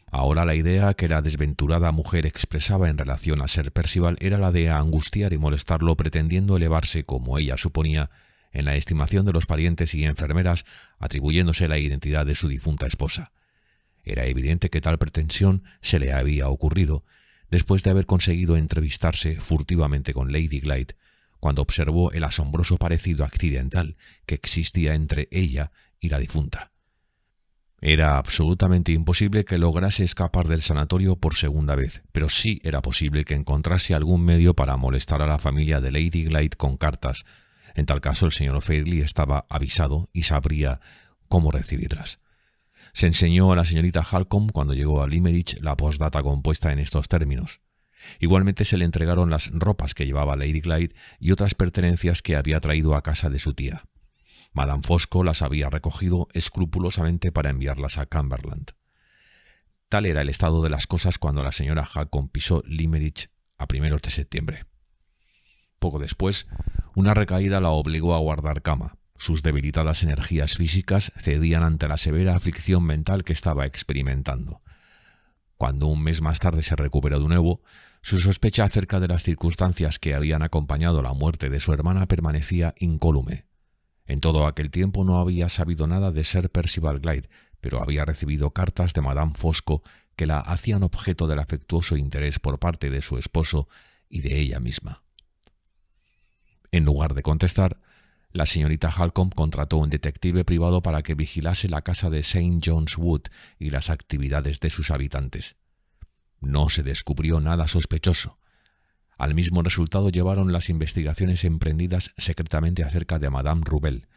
Ahora la idea que la desventurada mujer expresaba en relación a Sir Percival era la de angustiar y molestarlo, pretendiendo elevarse, como ella suponía, en la estimación de los parientes y enfermeras, atribuyéndose la identidad de su difunta esposa. Era evidente que tal pretensión se le había ocurrido después de haber conseguido entrevistarse furtivamente con Lady Glyde, cuando observó el asombroso parecido accidental que existía entre ella y la difunta. Era absolutamente imposible que lograse escapar del sanatorio por segunda vez, pero sí era posible que encontrase algún medio para molestar a la familia de Lady Glyde con cartas. En tal caso, el señor Fairlie estaba avisado y sabría cómo recibirlas. Se enseñó a la señorita Halcombe cuando llegó a Limerick la postdata compuesta en estos términos. Igualmente se le entregaron las ropas que llevaba Lady Glyde y otras pertenencias que había traído a casa de su tía. Madame Fosco las había recogido escrupulosamente para enviarlas a Cumberland. Tal era el estado de las cosas cuando la señora Halcombe pisó Limerick a primeros de septiembre. Poco después, una recaída la obligó a guardar cama. Sus debilitadas energías físicas cedían ante la severa aflicción mental que estaba experimentando. Cuando un mes más tarde se recuperó de nuevo, su sospecha acerca de las circunstancias que habían acompañado la muerte de su hermana permanecía incólume. En todo aquel tiempo no había sabido nada de Sir Percival Glyde, pero había recibido cartas de Madame Fosco que la hacían objeto del afectuoso interés por parte de su esposo y de ella misma. En lugar de contestar, la señorita Halcombe contrató un detective privado para que vigilase la casa de St. John's Wood y las actividades de sus habitantes. No se descubrió nada sospechoso. Al mismo resultado llevaron las investigaciones emprendidas secretamente acerca de Madame Rubel.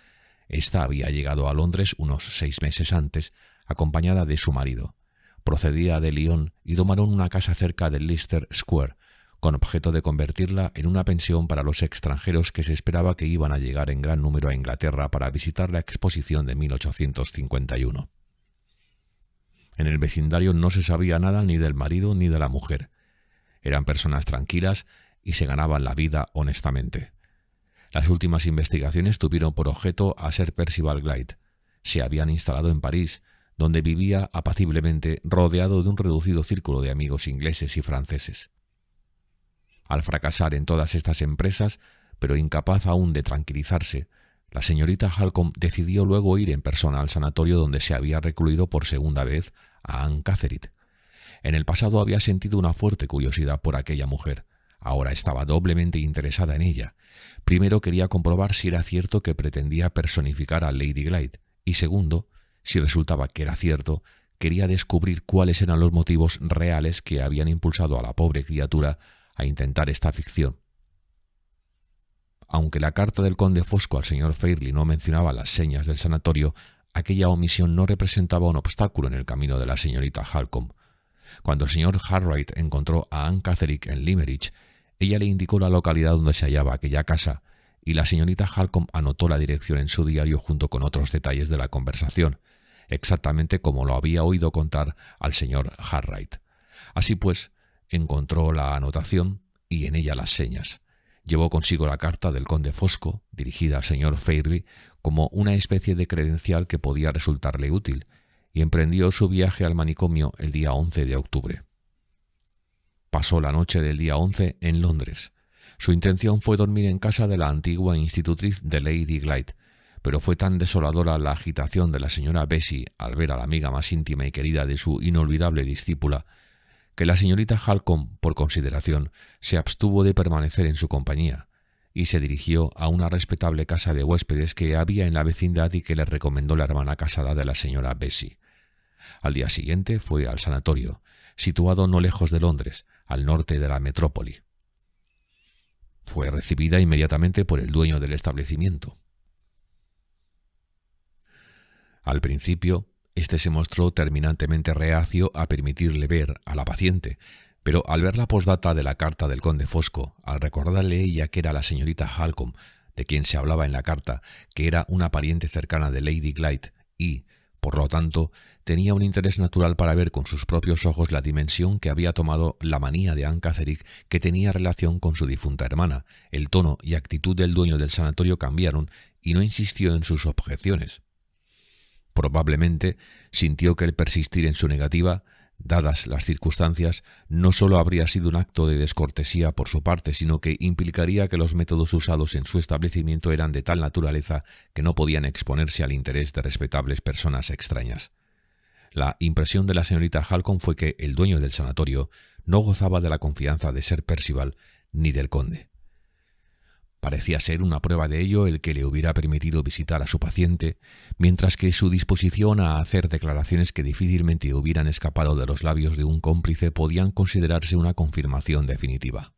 Esta había llegado a Londres unos 6 meses antes, acompañada de su marido. Procedía de Lyon y tomaron una casa cerca de Leicester Square, con objeto de convertirla en una pensión para los extranjeros que se esperaba que iban a llegar en gran número a Inglaterra para visitar la exposición de 1851. En el vecindario no se sabía nada ni del marido ni de la mujer. Eran personas tranquilas y se ganaban la vida honestamente. Las últimas investigaciones tuvieron por objeto a Sir Percival Glyde. Se habían instalado en París, donde vivía apaciblemente rodeado de un reducido círculo de amigos ingleses y franceses. Al fracasar en todas estas empresas, pero incapaz aún de tranquilizarse, la señorita Halcombe decidió luego ir en persona al sanatorio donde se había recluido por segunda vez a Anne Catterick. En el pasado había sentido una fuerte curiosidad por aquella mujer. Ahora estaba doblemente interesada en ella. Primero quería comprobar si era cierto que pretendía personificar a Lady Glyde, y segundo, si resultaba que era cierto, quería descubrir cuáles eran los motivos reales que habían impulsado a la pobre criatura a intentar esta ficción. Aunque la carta del conde Fosco al señor Fairlie no mencionaba las señas del sanatorio, aquella omisión no representaba un obstáculo en el camino de la señorita Halcombe. Cuando el señor Harright encontró a Anne Catterick en Limerick, ella le indicó la localidad donde se hallaba aquella casa, y la señorita Halcombe anotó la dirección en su diario junto con otros detalles de la conversación, exactamente como lo había oído contar al señor Harright. Así pues, encontró la anotación y en ella las señas. Llevó consigo la carta del conde Fosco, dirigida al señor Fairlie, como una especie de credencial que podía resultarle útil, y emprendió su viaje al manicomio el día 11 de octubre. Pasó la noche del día 11 en Londres. Su intención fue dormir en casa de la antigua institutriz de Lady Glyde, pero fue tan desoladora la agitación de la señora Bessie al ver a la amiga más íntima y querida de su inolvidable discípula, que la señorita Halcombe, por consideración, se abstuvo de permanecer en su compañía y se dirigió a una respetable casa de huéspedes que había en la vecindad y que le recomendó la hermana casada de la señora Bessie. Al día siguiente fue al sanatorio, situado no lejos de Londres, al norte de la metrópoli. Fue recibida inmediatamente por el dueño del establecimiento. Al principio, este se mostró terminantemente reacio a permitirle ver a la paciente, pero al ver la posdata de la carta del conde Fosco, al recordarle ella que era la señorita Halcombe, de quien se hablaba en la carta, que era una pariente cercana de Lady Glyde y, por lo tanto, tenía un interés natural para ver con sus propios ojos la dimensión que había tomado la manía de Anne Catterick, que tenía relación con su difunta hermana, el tono y actitud del dueño del sanatorio cambiaron y no insistió en sus objeciones. Probablemente sintió que el persistir en su negativa, dadas las circunstancias, no sólo habría sido un acto de descortesía por su parte, sino que implicaría que los métodos usados en su establecimiento eran de tal naturaleza que no podían exponerse al interés de respetables personas extrañas. La impresión de la señorita Halcombe fue que el dueño del sanatorio no gozaba de la confianza de Sir Percival ni del conde. Parecía ser una prueba de ello el que le hubiera permitido visitar a su paciente, mientras que su disposición a hacer declaraciones que difícilmente hubieran escapado de los labios de un cómplice podían considerarse una confirmación definitiva.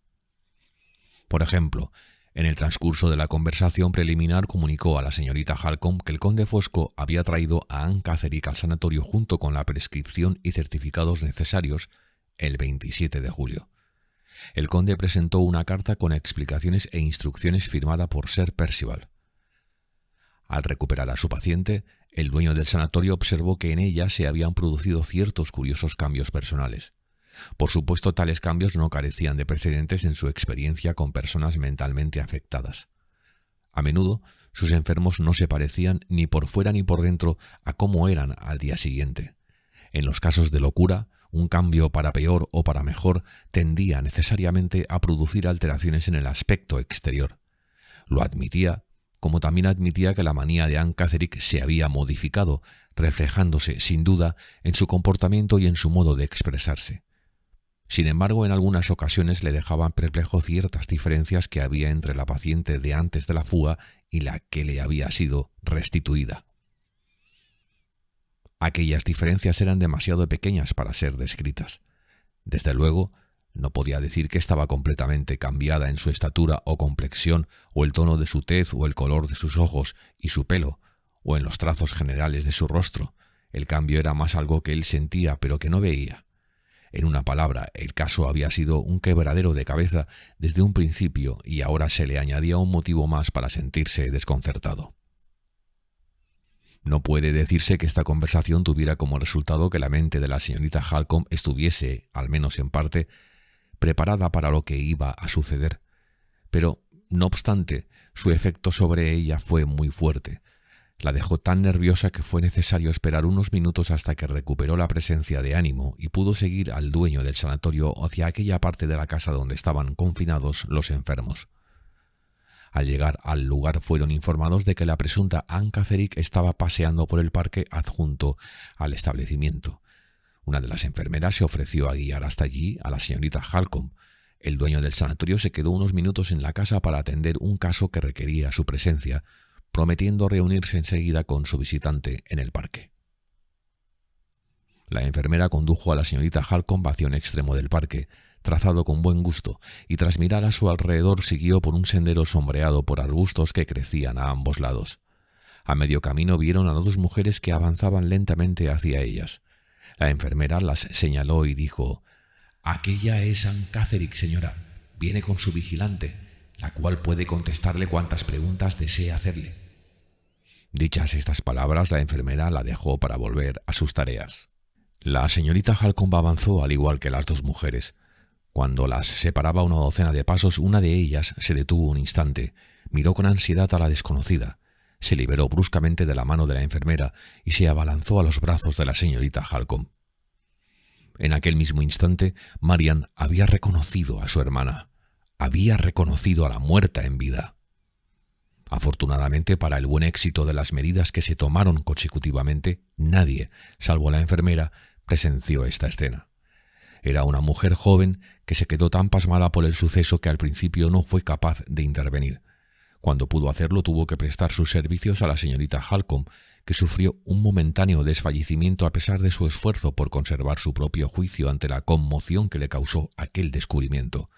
Por ejemplo, en el transcurso de la conversación preliminar comunicó a la señorita Halcombe que el conde Fosco había traído a Anne Catterick al sanatorio junto con la prescripción y certificados necesarios el 27 de julio. El conde presentó una carta con explicaciones e instrucciones firmada por Sir Percival. Al recuperar a su paciente, el dueño del sanatorio observó que en ella se habían producido ciertos curiosos cambios personales. Por supuesto, tales cambios no carecían de precedentes en su experiencia con personas mentalmente afectadas. A menudo, sus enfermos no se parecían ni por fuera ni por dentro a cómo eran al día siguiente. En los casos de locura, un cambio para peor o para mejor tendía necesariamente a producir alteraciones en el aspecto exterior. Lo admitía, como también admitía que la manía de Anne Catterick se había modificado, reflejándose, sin duda, en su comportamiento y en su modo de expresarse. Sin embargo, en algunas ocasiones le dejaban perplejo ciertas diferencias que había entre la paciente de antes de la fuga y la que le había sido restituida. Aquellas diferencias eran demasiado pequeñas para ser descritas. Desde luego, no podía decir que estaba completamente cambiada en su estatura o complexión, o el tono de su tez, o el color de sus ojos y su pelo, o en los trazos generales de su rostro. El cambio era más algo que él sentía, pero que no veía. En una palabra, el caso había sido un quebradero de cabeza desde un principio y ahora se le añadía un motivo más para sentirse desconcertado. No puede decirse que esta conversación tuviera como resultado que la mente de la señorita Halcombe estuviese, al menos en parte, preparada para lo que iba a suceder, pero, no obstante, su efecto sobre ella fue muy fuerte. La dejó tan nerviosa que fue necesario esperar unos minutos hasta que recuperó la presencia de ánimo y pudo seguir al dueño del sanatorio hacia aquella parte de la casa donde estaban confinados los enfermos. Al llegar al lugar fueron informados de que la presunta Anne Catterick estaba paseando por el parque adjunto al establecimiento. Una de las enfermeras se ofreció a guiar hasta allí a la señorita Halcombe. El dueño del sanatorio se quedó unos minutos en la casa para atender un caso que requería su presencia, prometiendo reunirse enseguida con su visitante en el parque. La enfermera condujo a la señorita Halcombe hacia un extremo del parque, trazado con buen gusto, y tras mirar a su alrededor siguió por un sendero sombreado por arbustos que crecían a ambos lados. A medio camino vieron a dos mujeres que avanzaban lentamente hacia ellas. La enfermera las señaló y dijo: «Aquella es Anne Catterick, señora. Viene con su vigilante, la cual puede contestarle cuantas preguntas desee hacerle». Dichas estas palabras, la enfermera la dejó para volver a sus tareas. La señorita Halcombe avanzó al igual que las dos mujeres. Cuando las separaba una docena de pasos, una de ellas se detuvo un instante, miró con ansiedad a la desconocida, se liberó bruscamente de la mano de la enfermera y se abalanzó a los brazos de la señorita Halcombe. En aquel mismo instante, Marian había reconocido a su hermana. Había reconocido a la muerta en vida. Afortunadamente, para el buen éxito de las medidas que se tomaron consecutivamente, nadie, salvo la enfermera, presenció esta escena. Era una mujer joven que se quedó tan pasmada por el suceso que al principio no fue capaz de intervenir. Cuando pudo hacerlo, tuvo que prestar sus servicios a la señorita Halcombe, que sufrió un momentáneo desfallecimiento a pesar de su esfuerzo por conservar su propio juicio ante la conmoción que le causó aquel descubrimiento.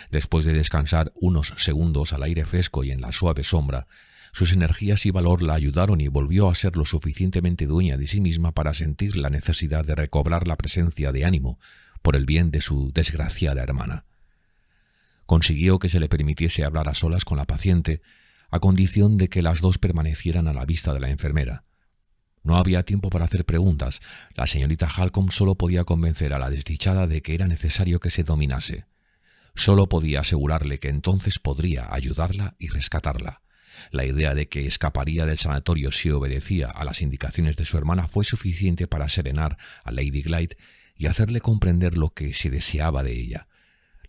Después de descansar unos segundos al aire fresco y en la suave sombra, sus energías y valor la ayudaron y volvió a ser lo suficientemente dueña de sí misma para sentir la necesidad de recobrar la presencia de ánimo por el bien de su desgraciada hermana. Consiguió que se le permitiese hablar a solas con la paciente, a condición de que las dos permanecieran a la vista de la enfermera. No había tiempo para hacer preguntas. La señorita Halcombe solo podía convencer a la desdichada de que era necesario que se dominase. Solo podía asegurarle que entonces podría ayudarla y rescatarla. La idea de que escaparía del sanatorio si obedecía a las indicaciones de su hermana fue suficiente para serenar a Lady Glyde y hacerle comprender lo que se deseaba de ella.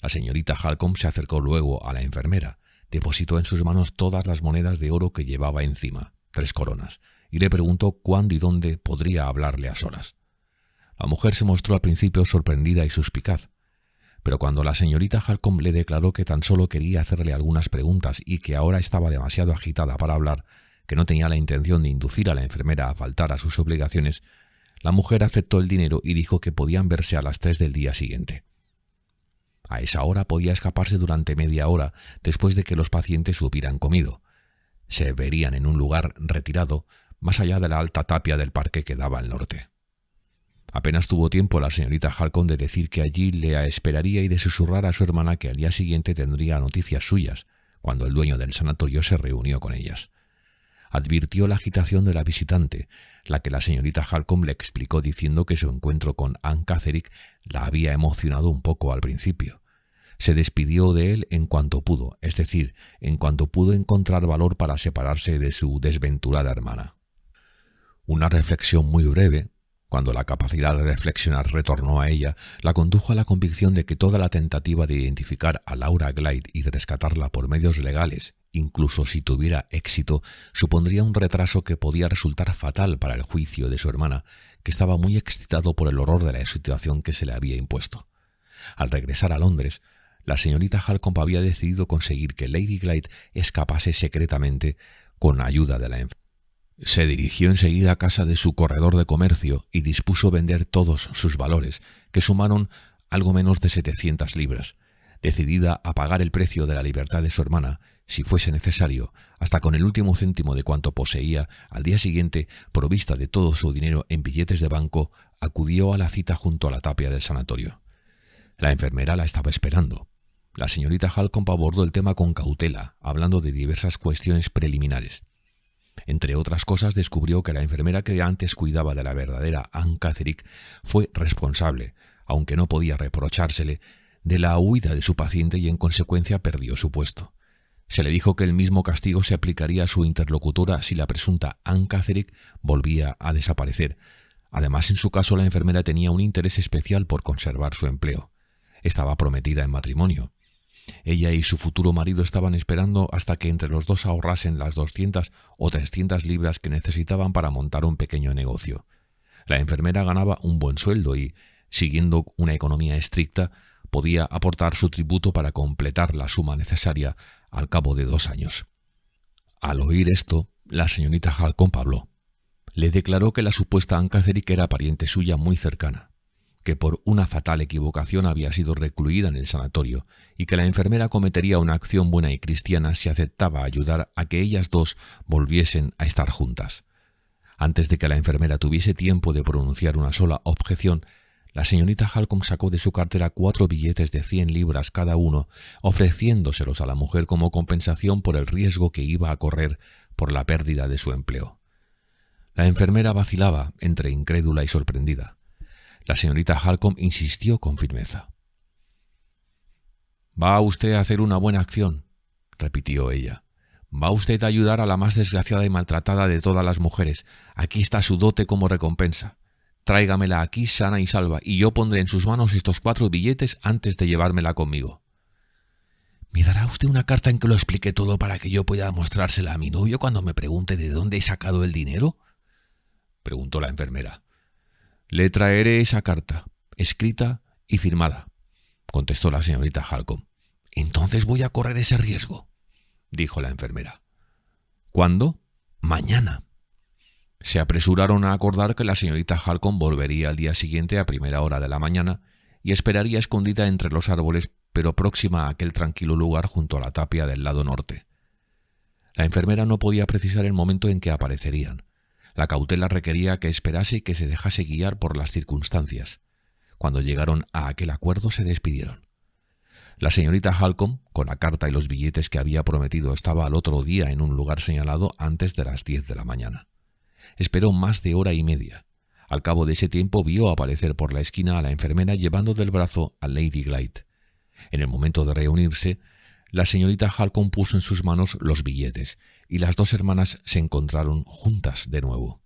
La señorita Halcombe se acercó luego a la enfermera, depositó en sus manos todas las monedas de oro que llevaba encima, 3 coronas, y le preguntó cuándo y dónde podría hablarle a solas. La mujer se mostró al principio sorprendida y suspicaz, pero cuando la señorita Halcombe le declaró que tan solo quería hacerle algunas preguntas y que ahora estaba demasiado agitada para hablar, que no tenía la intención de inducir a la enfermera a faltar a sus obligaciones, la mujer aceptó el dinero y dijo que podían verse a las 3 del día siguiente. A esa hora podía escaparse durante media hora después de que los pacientes hubieran comido. Se verían en un lugar retirado, más allá de la alta tapia del parque que daba al norte. Apenas tuvo tiempo la señorita Halcombe de decir que allí le esperaría y de susurrar a su hermana que al día siguiente tendría noticias suyas, cuando el dueño del sanatorio se reunió con ellas. Advirtió la agitación de la visitante, la que la señorita Halcombe le explicó diciendo que su encuentro con Anne Catterick la había emocionado un poco al principio. Se despidió de él en cuanto pudo, es decir, en cuanto pudo encontrar valor para separarse de su desventurada hermana. Una reflexión muy breve, cuando la capacidad de reflexionar retornó a ella, la condujo a la convicción de que toda la tentativa de identificar a Laura Glyde y de rescatarla por medios legales, incluso si tuviera éxito, supondría un retraso que podía resultar fatal para el juicio de su hermana, que estaba muy excitado por el horror de la situación que se le había impuesto. Al regresar a Londres, la señorita Halcombe había decidido conseguir que Lady Glyde escapase secretamente con ayuda de la enfermera. Se dirigió enseguida a casa de su corredor de comercio y dispuso vender todos sus valores, que sumaron algo menos de 700 libras, decidida a pagar el precio de la libertad de su hermana, si fuese necesario, hasta con el último céntimo de cuanto poseía. Al día siguiente, provista de todo su dinero en billetes de banco, acudió a la cita junto a la tapia del sanatorio. La enfermera la estaba esperando. La señorita Halcombe abordó el tema con cautela, hablando de diversas cuestiones preliminares. Entre otras cosas, descubrió que la enfermera que antes cuidaba de la verdadera Anne Catterick fue responsable, aunque no podía reprochársele, de la huida de su paciente y en consecuencia perdió su puesto. Se le dijo que el mismo castigo se aplicaría a su interlocutora si la presunta Anne Catterick volvía a desaparecer. Además, en su caso, la enfermera tenía un interés especial por conservar su empleo. Estaba prometida en matrimonio. Ella y su futuro marido estaban esperando hasta que entre los dos ahorrasen las 200 o 300 libras que necesitaban para montar un pequeño negocio. La enfermera ganaba un buen sueldo y, siguiendo una economía estricta, podía aportar su tributo para completar la suma necesaria al cabo de 2 años. Al oír esto, la señorita Halcombe habló. Le declaró que la supuesta Anne Catterick era pariente suya muy cercana, que por una fatal equivocación había sido recluida en el sanatorio y que la enfermera cometería una acción buena y cristiana si aceptaba ayudar a que ellas dos volviesen a estar juntas. Antes de que la enfermera tuviese tiempo de pronunciar una sola objeción, la señorita Halcombe sacó de su cartera 4 billetes de 100 libras cada uno, ofreciéndoselos a la mujer como compensación por el riesgo que iba a correr por la pérdida de su empleo. La enfermera vacilaba entre incrédula y sorprendida. La señorita Halcombe insistió con firmeza. «Va usted a hacer una buena acción», repitió ella. «Va usted a ayudar a la más desgraciada y maltratada de todas las mujeres. Aquí está su dote como recompensa. Tráigamela aquí sana y salva, y yo pondré en sus manos estos 4 billetes antes de llevármela conmigo. ¿Me dará usted una carta en que lo explique todo para que yo pueda mostrársela a mi novio cuando me pregunte de dónde he sacado el dinero?, preguntó la enfermera. Le traeré esa carta, escrita y firmada, contestó la señorita Halcombe. Entonces voy a correr ese riesgo, dijo la enfermera. ¿Cuándo? Mañana. Se apresuraron a acordar que la señorita Halcombe volvería al día siguiente a primera hora de la mañana y esperaría escondida entre los árboles, pero próxima a aquel tranquilo lugar junto a la tapia del lado norte. La enfermera no podía precisar el momento en que aparecerían. La cautela requería que esperase y que se dejase guiar por las circunstancias. Cuando llegaron a aquel acuerdo se despidieron. La señorita Halcombe, con la carta y los billetes que había prometido, estaba al otro día en un lugar señalado antes de las 10 de la mañana. Esperó más de hora y media. Al cabo de ese tiempo vio aparecer por la esquina a la enfermera llevando del brazo a Lady Glyde. En el momento de reunirse, la señorita Halcombe puso en sus manos los billetes y las dos hermanas se encontraron juntas de nuevo.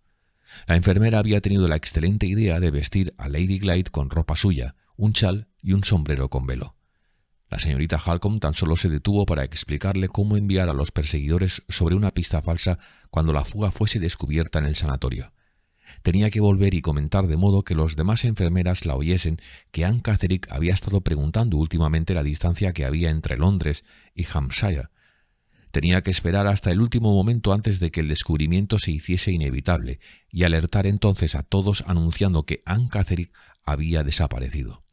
La enfermera había tenido la excelente idea de vestir a Lady Glyde con ropa suya, un chal y un sombrero con velo. La señorita Halcombe tan solo se detuvo para explicarle cómo enviar a los perseguidores sobre una pista falsa cuando la fuga fuese descubierta en el sanatorio. Tenía que volver y comentar de modo que los demás enfermeras la oyesen que Anne Catterick había estado preguntando últimamente la distancia que había entre Londres y Hampshire. Tenía que esperar hasta el último momento antes de que el descubrimiento se hiciese inevitable y alertar entonces a todos anunciando que Anne Catterick había desaparecido.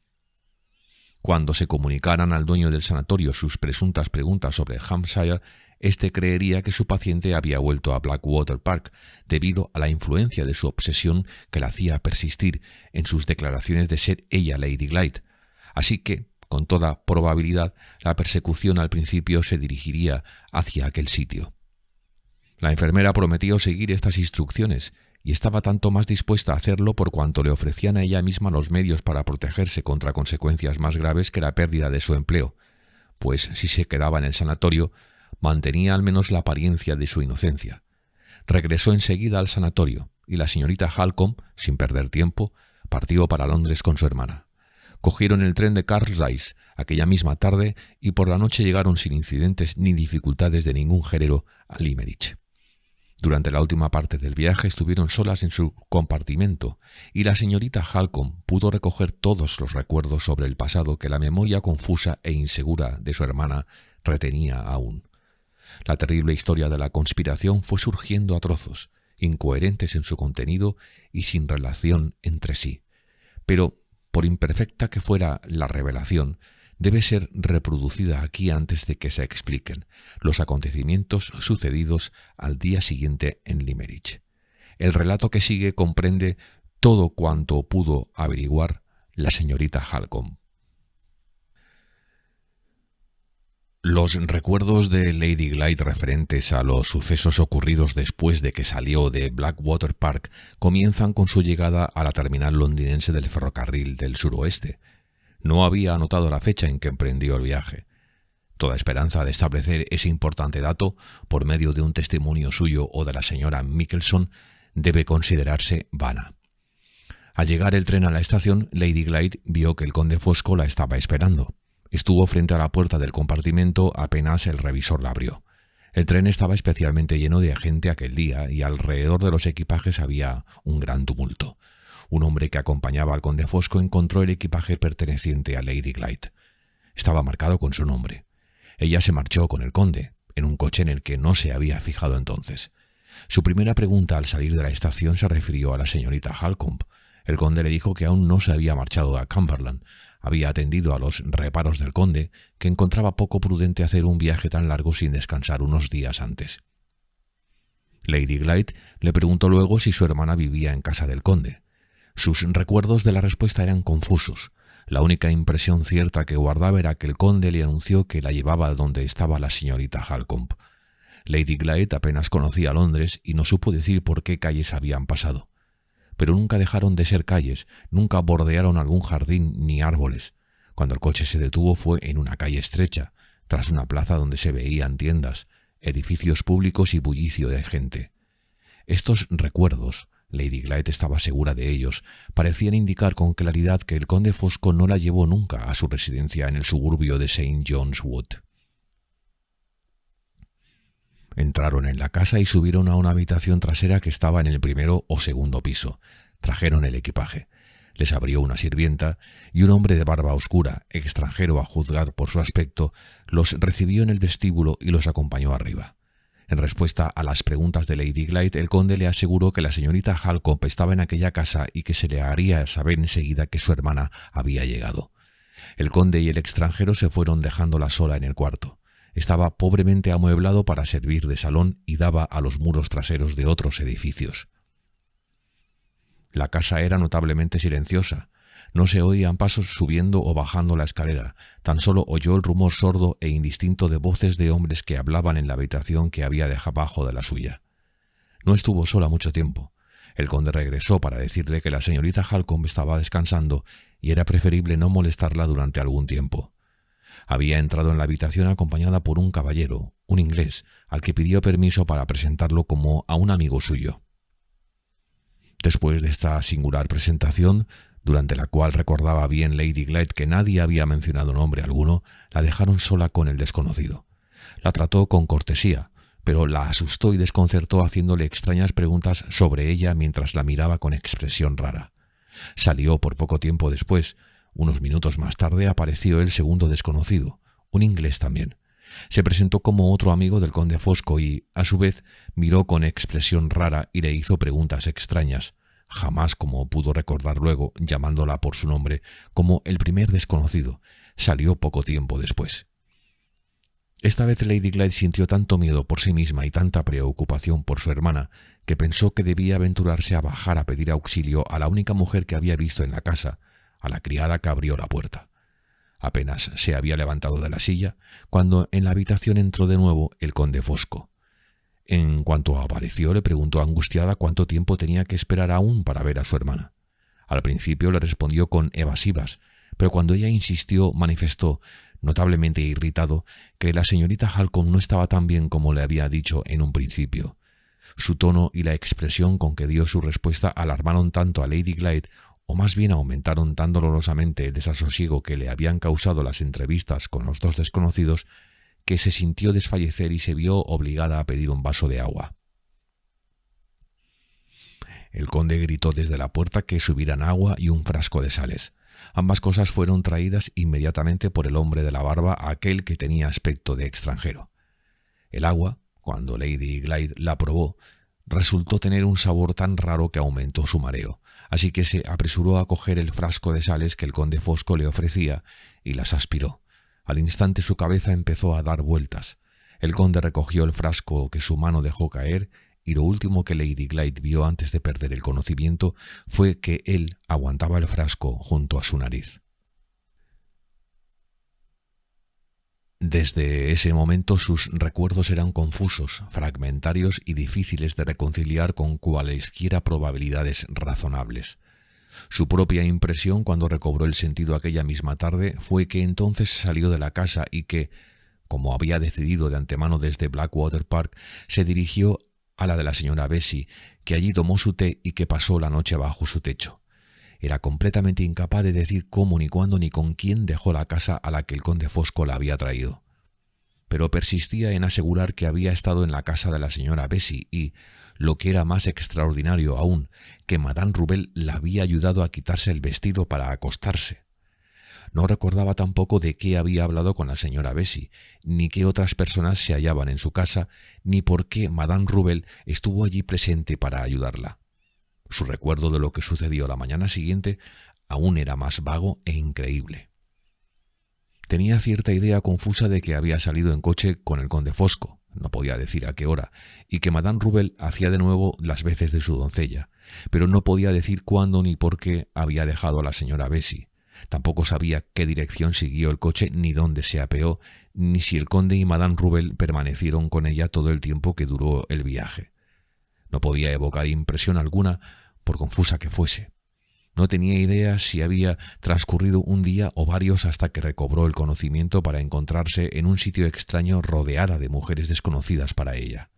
Cuando se comunicaran al dueño del sanatorio sus presuntas preguntas sobre Hampshire, éste creería que su paciente había vuelto a Blackwater Park debido a la influencia de su obsesión que la hacía persistir en sus declaraciones de ser ella Lady Glyde. Así que, con toda probabilidad, la persecución al principio se dirigiría hacia aquel sitio. La enfermera prometió seguir estas instrucciones y estaba tanto más dispuesta a hacerlo por cuanto le ofrecían a ella misma los medios para protegerse contra consecuencias más graves que la pérdida de su empleo, pues si se quedaba en el sanatorio, mantenía al menos la apariencia de su inocencia. Regresó enseguida al sanatorio y la señorita Halcombe, sin perder tiempo, partió para Londres con su hermana. Cogieron el tren de Carlisle aquella misma tarde y por la noche llegaron sin incidentes ni dificultades de ningún género a Limerick. Durante la última parte del viaje estuvieron solas en su compartimento y la señorita Halcombe pudo recoger todos los recuerdos sobre el pasado que la memoria confusa e insegura de su hermana retenía aún. La terrible historia de la conspiración fue surgiendo a trozos, incoherentes en su contenido y sin relación entre sí. Pero, por imperfecta que fuera la revelación, debe ser reproducida aquí antes de que se expliquen los acontecimientos sucedidos al día siguiente en Limerick. El relato que sigue comprende todo cuanto pudo averiguar la señorita Halcombe. Los recuerdos de Lady Glyde referentes a los sucesos ocurridos después de que salió de Blackwater Park comienzan con su llegada a la terminal londinense del ferrocarril del suroeste. No había anotado la fecha en que emprendió el viaje. Toda esperanza de establecer ese importante dato por medio de un testimonio suyo o de la señora Michelson debe considerarse vana. Al llegar el tren a la estación, Lady Glyde vio que el conde Fosco la estaba esperando. Estuvo frente a la puerta del compartimento apenas el revisor la abrió. El tren estaba especialmente lleno de gente aquel día y alrededor de los equipajes había un gran tumulto. Un hombre que acompañaba al conde Fosco encontró el equipaje perteneciente a Lady Glyde. Estaba marcado con su nombre. Ella se marchó con el conde, en un coche en el que no se había fijado entonces. Su primera pregunta al salir de la estación se refirió a la señorita Halcombe. El conde le dijo que aún no se había marchado a Cumberland. Había atendido a los reparos del conde, que encontraba poco prudente hacer un viaje tan largo sin descansar unos días antes. Lady Glyde le preguntó luego si su hermana vivía en casa del conde. Sus recuerdos de la respuesta eran confusos. La única impresión cierta que guardaba era que el conde le anunció que la llevaba donde estaba la señorita Halcombe. Lady Glyde apenas conocía Londres y no supo decir por qué calles habían pasado. Pero nunca dejaron de ser calles, nunca bordearon algún jardín ni árboles. Cuando el coche se detuvo fue en una calle estrecha, tras una plaza donde se veían tiendas, edificios públicos y bullicio de gente. Estos recuerdos, Lady Glyde estaba segura de ellos. Parecían indicar con claridad que el conde Fosco no la llevó nunca a su residencia en el suburbio de St. John's Wood. Entraron en la casa y subieron a una habitación trasera que estaba en el primero o segundo piso. Trajeron el equipaje. Les abrió una sirvienta y un hombre de barba oscura, extranjero a juzgar por su aspecto, los recibió en el vestíbulo y los acompañó arriba. En respuesta a las preguntas de Lady Glyde, el conde le aseguró que la señorita Halcombe estaba en aquella casa y que se le haría saber enseguida que su hermana había llegado. El conde y el extranjero se fueron dejándola sola en el cuarto. Estaba pobremente amueblado para servir de salón y daba a los muros traseros de otros edificios. La casa era notablemente silenciosa. No se oían pasos subiendo o bajando la escalera, tan solo oyó el rumor sordo e indistinto de voces de hombres que hablaban en la habitación que había debajo de la suya. No estuvo sola mucho tiempo. El conde regresó para decirle que la señorita Halcombe estaba descansando y era preferible no molestarla durante algún tiempo. Había entrado en la habitación acompañada por un caballero, un inglés, al que pidió permiso para presentarlo como a un amigo suyo. Después de esta singular presentación, durante la cual recordaba bien Lady Glyde que nadie había mencionado nombre alguno, la dejaron sola con el desconocido. La trató con cortesía, pero la asustó y desconcertó haciéndole extrañas preguntas sobre ella mientras la miraba con expresión rara. Salió por poco tiempo después. Unos minutos más tarde apareció el segundo desconocido, un inglés también. Se presentó como otro amigo del conde Fosco y, a su vez, miró con expresión rara y le hizo preguntas extrañas. Jamás, como pudo recordar luego, llamándola por su nombre, como el primer desconocido. Salió poco tiempo después. Esta vez Lady Glyde sintió tanto miedo por sí misma y tanta preocupación por su hermana que pensó que debía aventurarse a bajar a pedir auxilio a la única mujer que había visto en la casa, a la criada que abrió la puerta. Apenas se había levantado de la silla cuando en la habitación entró de nuevo el conde Fosco. En cuanto apareció, le preguntó angustiada cuánto tiempo tenía que esperar aún para ver a su hermana. Al principio le respondió con evasivas, pero cuando ella insistió manifestó, notablemente irritado, que la señorita Halcombe no estaba tan bien como le había dicho en un principio. Su tono y la expresión con que dio su respuesta alarmaron tanto a Lady Glyde, o más bien aumentaron tan dolorosamente el desasosiego que le habían causado las entrevistas con los dos desconocidos, que se sintió desfallecer y se vio obligada a pedir un vaso de agua. El conde gritó desde la puerta que subieran agua y un frasco de sales. Ambas cosas fueron traídas inmediatamente por el hombre de la barba, aquel que tenía aspecto de extranjero. El agua, cuando Lady Glyde la probó, resultó tener un sabor tan raro que aumentó su mareo, así que se apresuró a coger el frasco de sales que el conde Fosco le ofrecía y las aspiró. Al instante su cabeza empezó a dar vueltas. El conde recogió el frasco que su mano dejó caer y lo último que Lady Glyde vio antes de perder el conocimiento fue que él aguantaba el frasco junto a su nariz. Desde ese momento sus recuerdos eran confusos, fragmentarios y difíciles de reconciliar con cualesquiera probabilidades razonables. Su propia impresión cuando recobró el sentido aquella misma tarde fue que entonces salió de la casa y que, como había decidido de antemano desde Blackwater Park, se dirigió a la de la señora Bessie, que allí tomó su té y que pasó la noche bajo su techo. Era completamente incapaz de decir cómo, ni cuándo, ni con quién dejó la casa a la que el conde Fosco la había traído. Pero persistía en asegurar que había estado en la casa de la señora Bessie y, lo que era más extraordinario aún, que Madame Rubel la había ayudado a quitarse el vestido para acostarse. No recordaba tampoco de qué había hablado con la señora Bessie, ni qué otras personas se hallaban en su casa, ni por qué Madame Rubel estuvo allí presente para ayudarla. Su recuerdo de lo que sucedió la mañana siguiente aún era más vago e increíble. Tenía cierta idea confusa de que había salido en coche con el conde Fosco, no podía decir a qué hora, y que Madame Rubel hacía de nuevo las veces de su doncella, pero no podía decir cuándo ni por qué había dejado a la señora Bessie. Tampoco sabía qué dirección siguió el coche, ni dónde se apeó, ni si el conde y Madame Rubel permanecieron con ella todo el tiempo que duró el viaje. No podía evocar impresión alguna, por confusa que fuese. No tenía idea si había transcurrido un día o varios hasta que recobró el conocimiento para encontrarse en un sitio extraño rodeada de mujeres desconocidas para ella.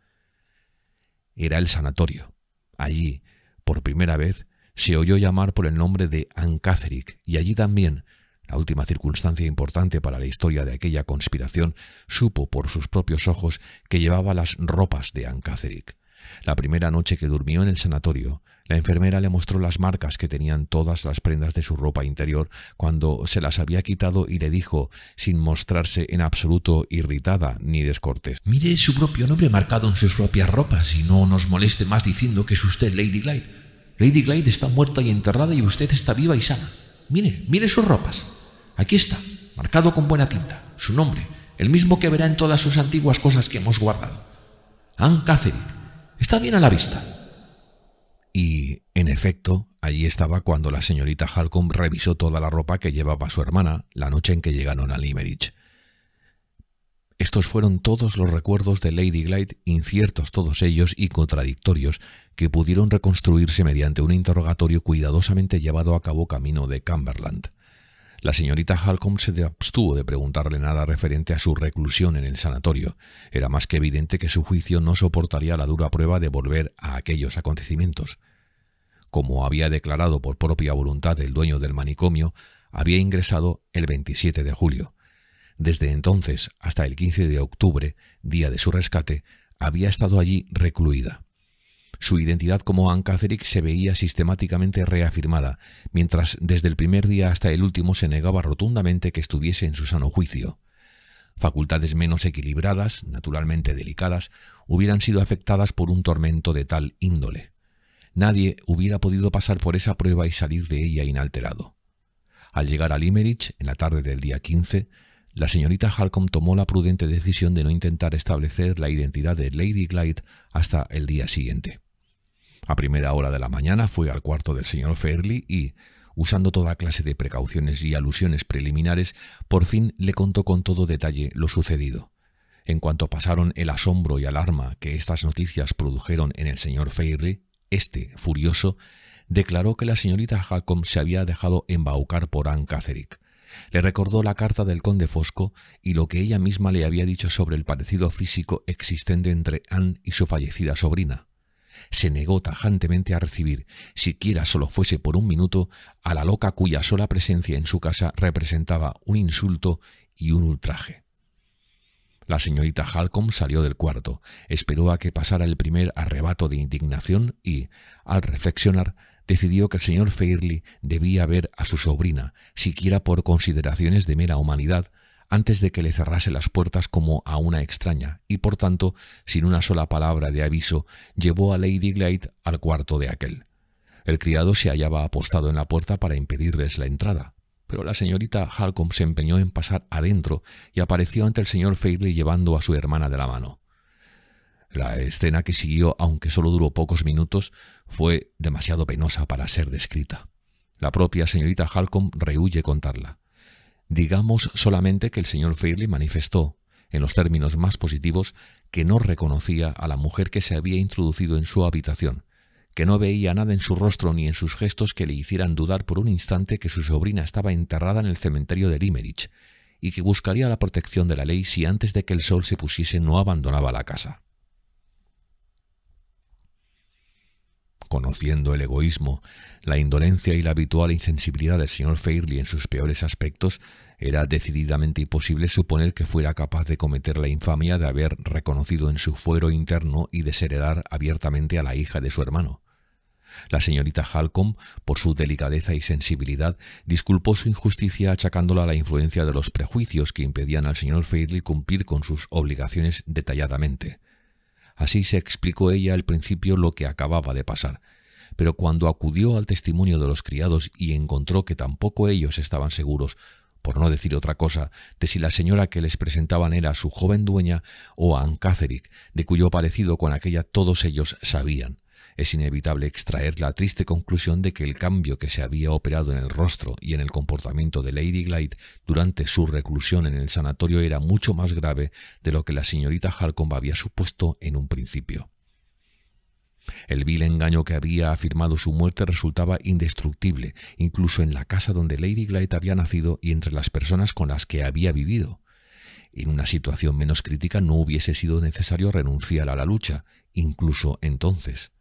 Era el sanatorio. Allí, por primera vez, se oyó llamar por el nombre de Anne Catterick, y allí también, la última circunstancia importante para la historia de aquella conspiración, supo por sus propios ojos que llevaba las ropas de Anne Catterick. La primera noche que durmió en el sanatorio, la enfermera le mostró las marcas que tenían todas las prendas de su ropa interior cuando se las había quitado y le dijo, sin mostrarse en absoluto irritada ni descortés: «Mire su propio nombre marcado en sus propias ropas y no nos moleste más diciendo que es usted Lady Glyde. Lady Glyde está muerta y enterrada y usted está viva y sana. Mire sus ropas. Aquí está, marcado con buena tinta, su nombre, el mismo que verá en todas sus antiguas cosas que hemos guardado. Anne Catterick. Está bien a la vista». Y, en efecto, allí estaba cuando la señorita Halcombe revisó toda la ropa que llevaba su hermana la noche en que llegaron a Limerick. Estos fueron todos los recuerdos de Lady Glyde, inciertos todos ellos y contradictorios, que pudieron reconstruirse mediante un interrogatorio cuidadosamente llevado a cabo camino de Cumberland. La señorita Halcombe se abstuvo de preguntarle nada referente a su reclusión en el sanatorio. Era más que evidente que su juicio no soportaría la dura prueba de volver a aquellos acontecimientos. Como había declarado por propia voluntad el dueño del manicomio, había ingresado el 27 de julio. Desde entonces hasta el 15 de octubre, día de su rescate, había estado allí recluida. Su identidad como Anne Catterick se veía sistemáticamente reafirmada, mientras desde el primer día hasta el último se negaba rotundamente que estuviese en su sano juicio. Facultades menos equilibradas, naturalmente delicadas, hubieran sido afectadas por un tormento de tal índole. Nadie hubiera podido pasar por esa prueba y salir de ella inalterado. Al llegar a Limerick, en la tarde del día 15, la señorita Halcombe tomó la prudente decisión de no intentar establecer la identidad de Lady Glyde hasta el día siguiente. A primera hora de la mañana fue al cuarto del señor Fairlie y, usando toda clase de precauciones y alusiones preliminares, por fin le contó con todo detalle lo sucedido. En cuanto pasaron el asombro y alarma que estas noticias produjeron en el señor Fairlie, furioso, declaró que la señorita Halcombe se había dejado embaucar por Anne Catterick. Le recordó la carta del conde Fosco y lo que ella misma le había dicho sobre el parecido físico existente entre Anne y su fallecida sobrina. Se negó tajantemente a recibir, siquiera solo fuese por un minuto, a la loca cuya sola presencia en su casa representaba un insulto y un ultraje. La señorita Halcombe salió del cuarto, esperó a que pasara el primer arrebato de indignación y, al reflexionar, decidió que el señor Fairlie debía ver a su sobrina, siquiera por consideraciones de mera humanidad, antes de que le cerrase las puertas como a una extraña, y por tanto, sin una sola palabra de aviso, llevó a Lady Glyde al cuarto de aquel. El criado se hallaba apostado en la puerta para impedirles la entrada, pero la señorita Halcombe se empeñó en pasar adentro y apareció ante el señor Fairlie llevando a su hermana de la mano. La escena que siguió, aunque solo duró pocos minutos, fue demasiado penosa para ser descrita. La propia señorita Halcombe rehúye contarla. Digamos solamente que el señor Fairlie manifestó, en los términos más positivos, que no reconocía a la mujer que se había introducido en su habitación, que no veía nada en su rostro ni en sus gestos que le hicieran dudar por un instante que su sobrina estaba enterrada en el cementerio de Limerick, y que buscaría la protección de la ley si antes de que el sol se pusiese no abandonaba la casa. Conociendo el egoísmo, la indolencia y la habitual insensibilidad del señor Fairlie en sus peores aspectos, era decididamente imposible suponer que fuera capaz de cometer la infamia de haber reconocido en su fuero interno y desheredar abiertamente a la hija de su hermano. La señorita Halcombe, por su delicadeza y sensibilidad, disculpó su injusticia achacándola a la influencia de los prejuicios que impedían al señor Fairlie cumplir con sus obligaciones detalladamente. Así se explicó ella al principio lo que acababa de pasar, pero cuando acudió al testimonio de los criados y encontró que tampoco ellos estaban seguros, por no decir otra cosa, de si la señora que les presentaban era su joven dueña o Anne Catterick, de cuyo parecido con aquella todos ellos sabían, es inevitable extraer la triste conclusión de que el cambio que se había operado en el rostro y en el comportamiento de Lady Glyde durante su reclusión en el sanatorio era mucho más grave de lo que la señorita Halcombe había supuesto en un principio. El vil engaño que había afirmado su muerte resultaba indestructible, incluso en la casa donde Lady Glyde había nacido y entre las personas con las que había vivido. En una situación menos crítica no hubiese sido necesario renunciar a la lucha, incluso entonces.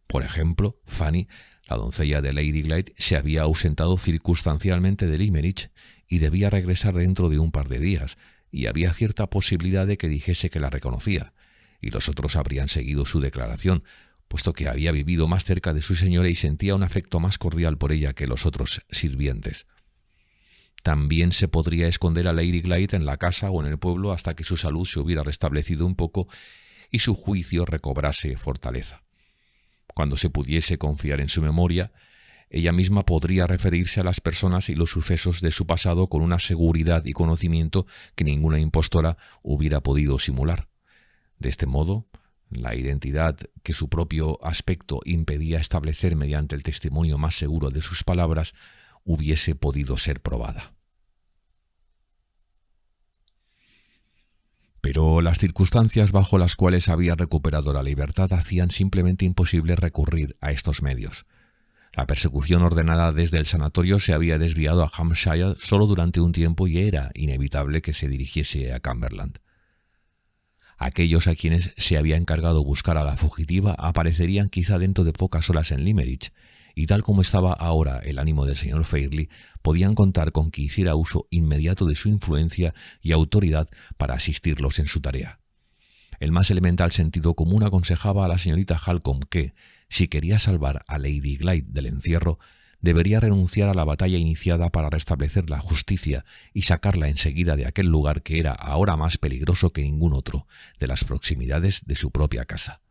Por ejemplo, Fanny, la doncella de Lady Glyde, se había ausentado circunstancialmente de Limerick y debía regresar dentro de un par de días, y había cierta posibilidad de que dijese que la reconocía, y los otros habrían seguido su declaración, puesto que había vivido más cerca de su señora y sentía un afecto más cordial por ella que los otros sirvientes. También se podría esconder a Lady Glyde en la casa o en el pueblo hasta que su salud se hubiera restablecido un poco y su juicio recobrase fortaleza. Cuando se pudiese confiar en su memoria, ella misma podría referirse a las personas y los sucesos de su pasado con una seguridad y conocimiento que ninguna impostora hubiera podido simular. De este modo, la identidad que su propio aspecto impedía establecer mediante el testimonio más seguro de sus palabras hubiese podido ser probada. Pero las circunstancias bajo las cuales había recuperado la libertad hacían simplemente imposible recurrir a estos medios. La persecución ordenada desde el sanatorio se había desviado a Hampshire solo durante un tiempo y era inevitable que se dirigiese a Cumberland. Aquellos a quienes se había encargado buscar a la fugitiva aparecerían quizá dentro de pocas horas en Limerick, y tal como estaba ahora el ánimo del señor Fairlie, podían contar con que hiciera uso inmediato de su influencia y autoridad para asistirlos en su tarea. El más elemental sentido común aconsejaba a la señorita Halcombe que, si quería salvar a Lady Glyde del encierro, debería renunciar a la batalla iniciada para restablecer la justicia y sacarla enseguida de aquel lugar que era ahora más peligroso que ningún otro, de las proximidades de su propia casa.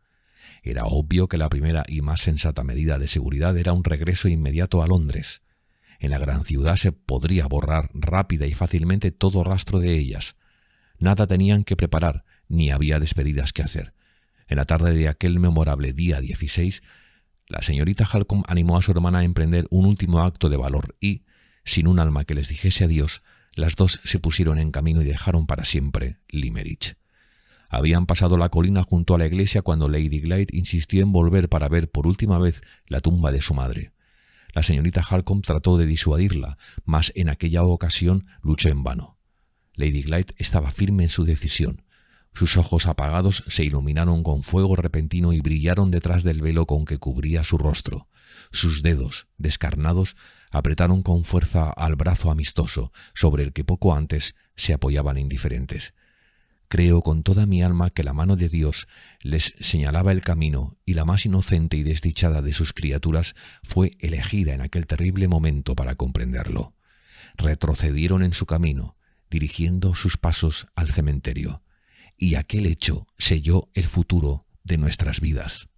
Era obvio que la primera y más sensata medida de seguridad era un regreso inmediato a Londres. En la gran ciudad se podría borrar rápida y fácilmente todo rastro de ellas. Nada tenían que preparar, ni había despedidas que hacer. En la tarde de aquel memorable día 16, la señorita Halcombe animó a su hermana a emprender un último acto de valor y, sin un alma que les dijese adiós, las dos se pusieron en camino y dejaron para siempre Limerick. Habían pasado la colina junto a la iglesia cuando Lady Glyde insistió en volver para ver por última vez la tumba de su madre. La señorita Halcombe trató de disuadirla, mas en aquella ocasión luchó en vano. Lady Glyde estaba firme en su decisión. Sus ojos apagados se iluminaron con fuego repentino y brillaron detrás del velo con que cubría su rostro. Sus dedos, descarnados, apretaron con fuerza al brazo amistoso, sobre el que poco antes se apoyaban indiferentes. Creo con toda mi alma que la mano de Dios les señalaba el camino y la más inocente y desdichada de sus criaturas fue elegida en aquel terrible momento para comprenderlo. Retrocedieron en su camino, dirigiendo sus pasos al cementerio, y aquel hecho selló el futuro de nuestras vidas.